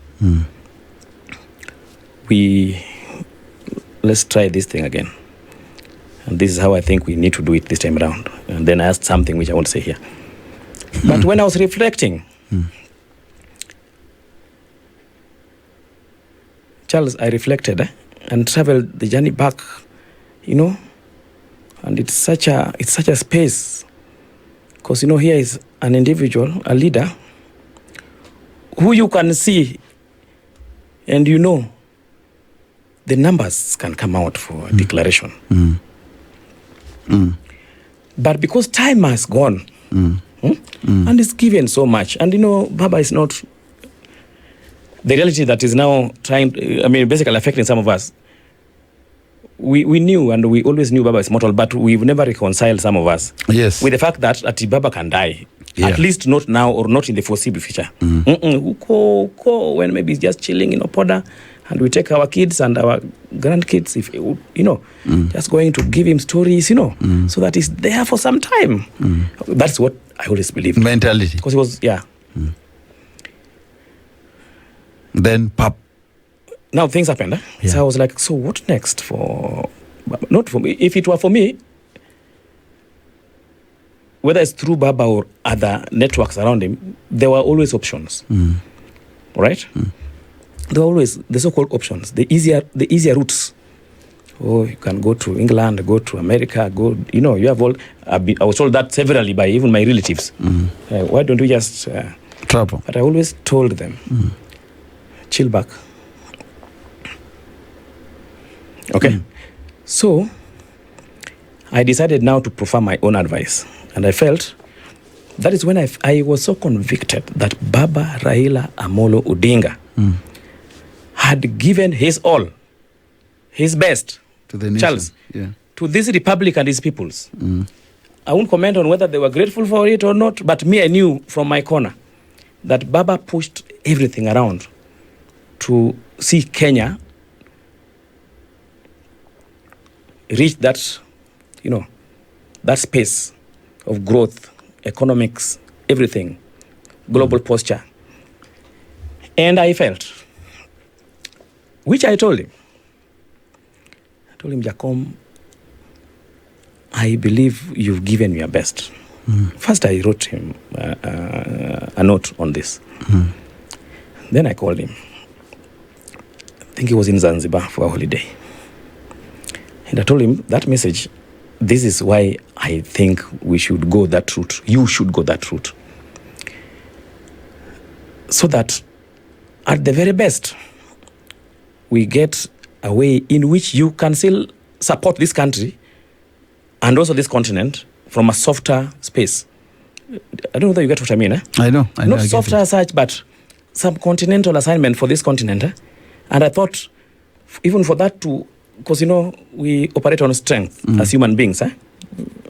Let's try this thing again. And this is how I think we need to do it this time around. And then I asked something which I won't say here. But when I was reflecting, Charles, I reflected and traveled the journey back, and it's such a space, because here is an individual, a leader, who you can see, and the numbers can come out for a declaration. But because time has gone, and it's given so much, and Baba is not the reality that is now basically affecting some of us. We knew, and we always knew Baba is mortal, but we've never reconciled, some of us, with the fact that Baba can die. At least not now, or not in the foreseeable future. When maybe he's just chilling in Opoda, and we take our kids and our grandkids, just going to give him stories, so that he's there for some time. That's what I always believed. Mentality. Because it was, Then, pop. Now things happened. So I was like, so what next not for me. If it were for me, whether it's through Baba or other networks around him, there were always options. Right? There were always the so-called options, the easier routes. Oh, you can go to England, go to America, you have all. I was told that severally by even my relatives. Why don't we just travel? But I always told them, chill back. Okay. So I decided now to proffer my own advice. And I felt that is when I was so convicted that Baba Raila Amolo Odinga had given his all, his best, to the nation. Charles, to this republic and its peoples. I won't comment on whether they were grateful for it or not, but me, I knew from my corner that Baba pushed everything around to see Kenya reach that, that space of growth, economics, everything, global posture. And I felt, which I told him, Jacom, I believe you've given your best. First, I wrote him a note on this. Then I called him. I think he was in Zanzibar for a holiday. And I told him that message, this is why I think we should go that route. You should go that route. So that at the very best, we get a way in which you can still support this country and also this continent from a softer space. I don't know whether you get what I mean. I know. Not softer as such, but some continental assignment for this continent. And I thought, even for that to, because we operate on strength as human beings.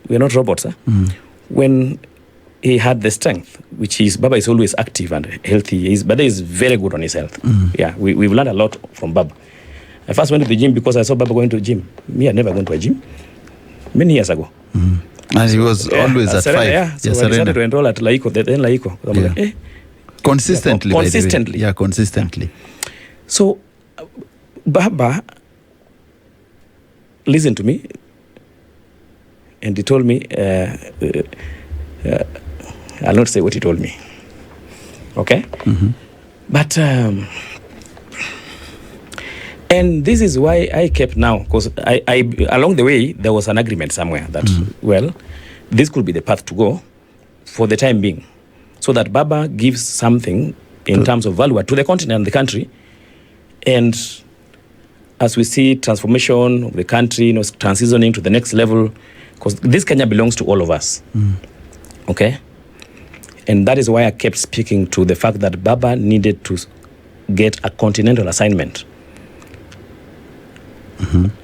We are not robots. When he had the strength, which is, Baba is always active and healthy. Baba is very good on his health. We've learned a lot from Baba. I first went to the gym because I saw Baba going to the gym. Me, I never gone to a gym. Many years ago. And he was always at 5. So I decided to enroll at Laiko. Then Laiko. Like, consistently. Consistently. Consistently. So, Baba listened to me, and he told me, I'll not say what he told me. Okay? But, and this is why I kept now, because I along the way, there was an agreement somewhere that, well, this could be the path to go for the time being, so that Baba gives something in terms of value to the continent and the country. And as we see transformation of the country, transitioning to the next level, because this Kenya belongs to all of us. Okay? And that is why I kept speaking to the fact that Baba needed to get a continental assignment.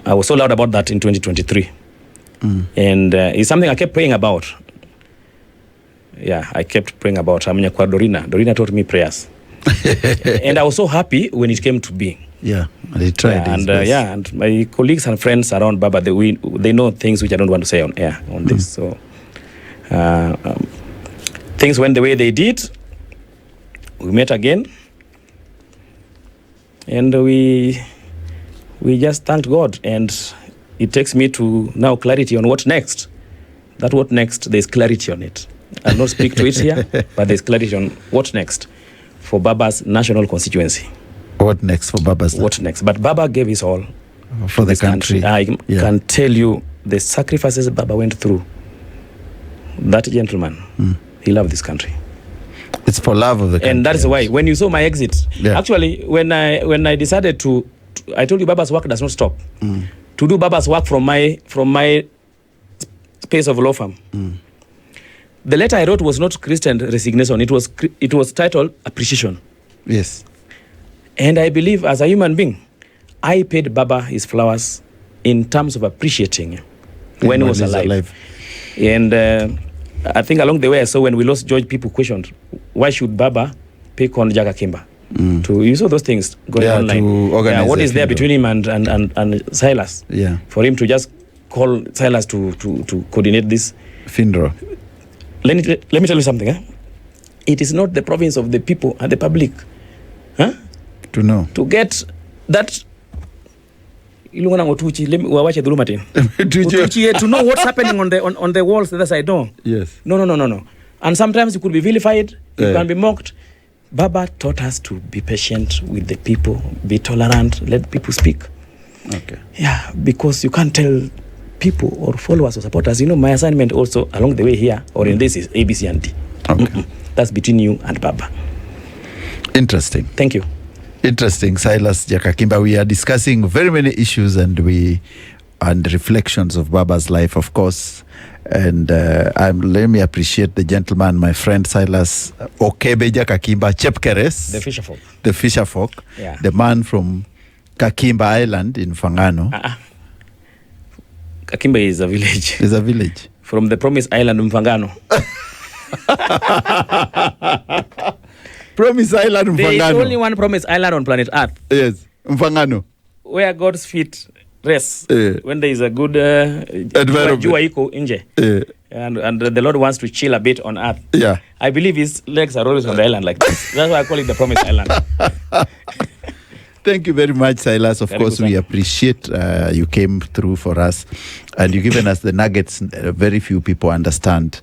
I was so loud about that in 2023. And it's something I kept praying about. I kept praying about. Dorina taught me prayers. And I was so happy when it came to being. And he tried his best. And my colleagues and friends around Baba, they know things which I don't want to say on air on this. So things went the way they did. We met again, and we just thanked God. And it takes me to now clarity on what next. That what next, there's clarity on it. I'll not speak to it here, but there's clarity on what next for Baba's national constituency. What next for Baba's? What next? But Baba gave his all for the country. I can tell you the sacrifices Baba went through. That gentleman, he loved this country. It's for love of the country. And that is why, when you saw my exit, actually, when I decided to, I told you Baba's work does not stop. To do Baba's work from my space of law firm. The letter I wrote was not Christian resignation. It was titled Appreciation. Yes. And I believe as a human being, I paid Baba his flowers in terms of appreciating when he was alive. And I think along the way, I saw when we lost George, people questioned, why should Baba pick on Jakakimba? You saw those things going online. What is there between him and Silas? Yeah. For him to just call Silas to coordinate this. FINRA. Let me tell you something. It is not the province of the people and the public to know. To get that. To know what's happening on the walls the other side. No. Yes. No. And sometimes you could be vilified, you can be mocked. Baba taught us to be patient with the people, be tolerant, let people speak. Okay. Yeah, because you can't tell people or followers or supporters, my assignment also along the way here or in this is A, B, C, and D. Okay. That's between you and Baba. Interesting. Thank you. Interesting, Silas Jakakimba. We are discussing very many issues and reflections of Baba's life, of course. And let me appreciate the gentleman, my friend Silas Okebe Jakakimba Chepkeres. The fisher folk. The fisher folk. Yeah. The man from Kakimba Island in Fangano. Kakimba is a village. Is a village. From the Promised Island in Fangano. Promised Island Mfangano. There is only one Promised Island on planet Earth. Yes, Mfangano. Where God's feet rest when there is a good environment. And the Lord wants to chill a bit on Earth. Yeah. I believe his legs are always on the island like this. That's why I call it the Promised Island. Thank you very much, Silas. Of course, we appreciate you came through for us and you've given us the nuggets very few people understand.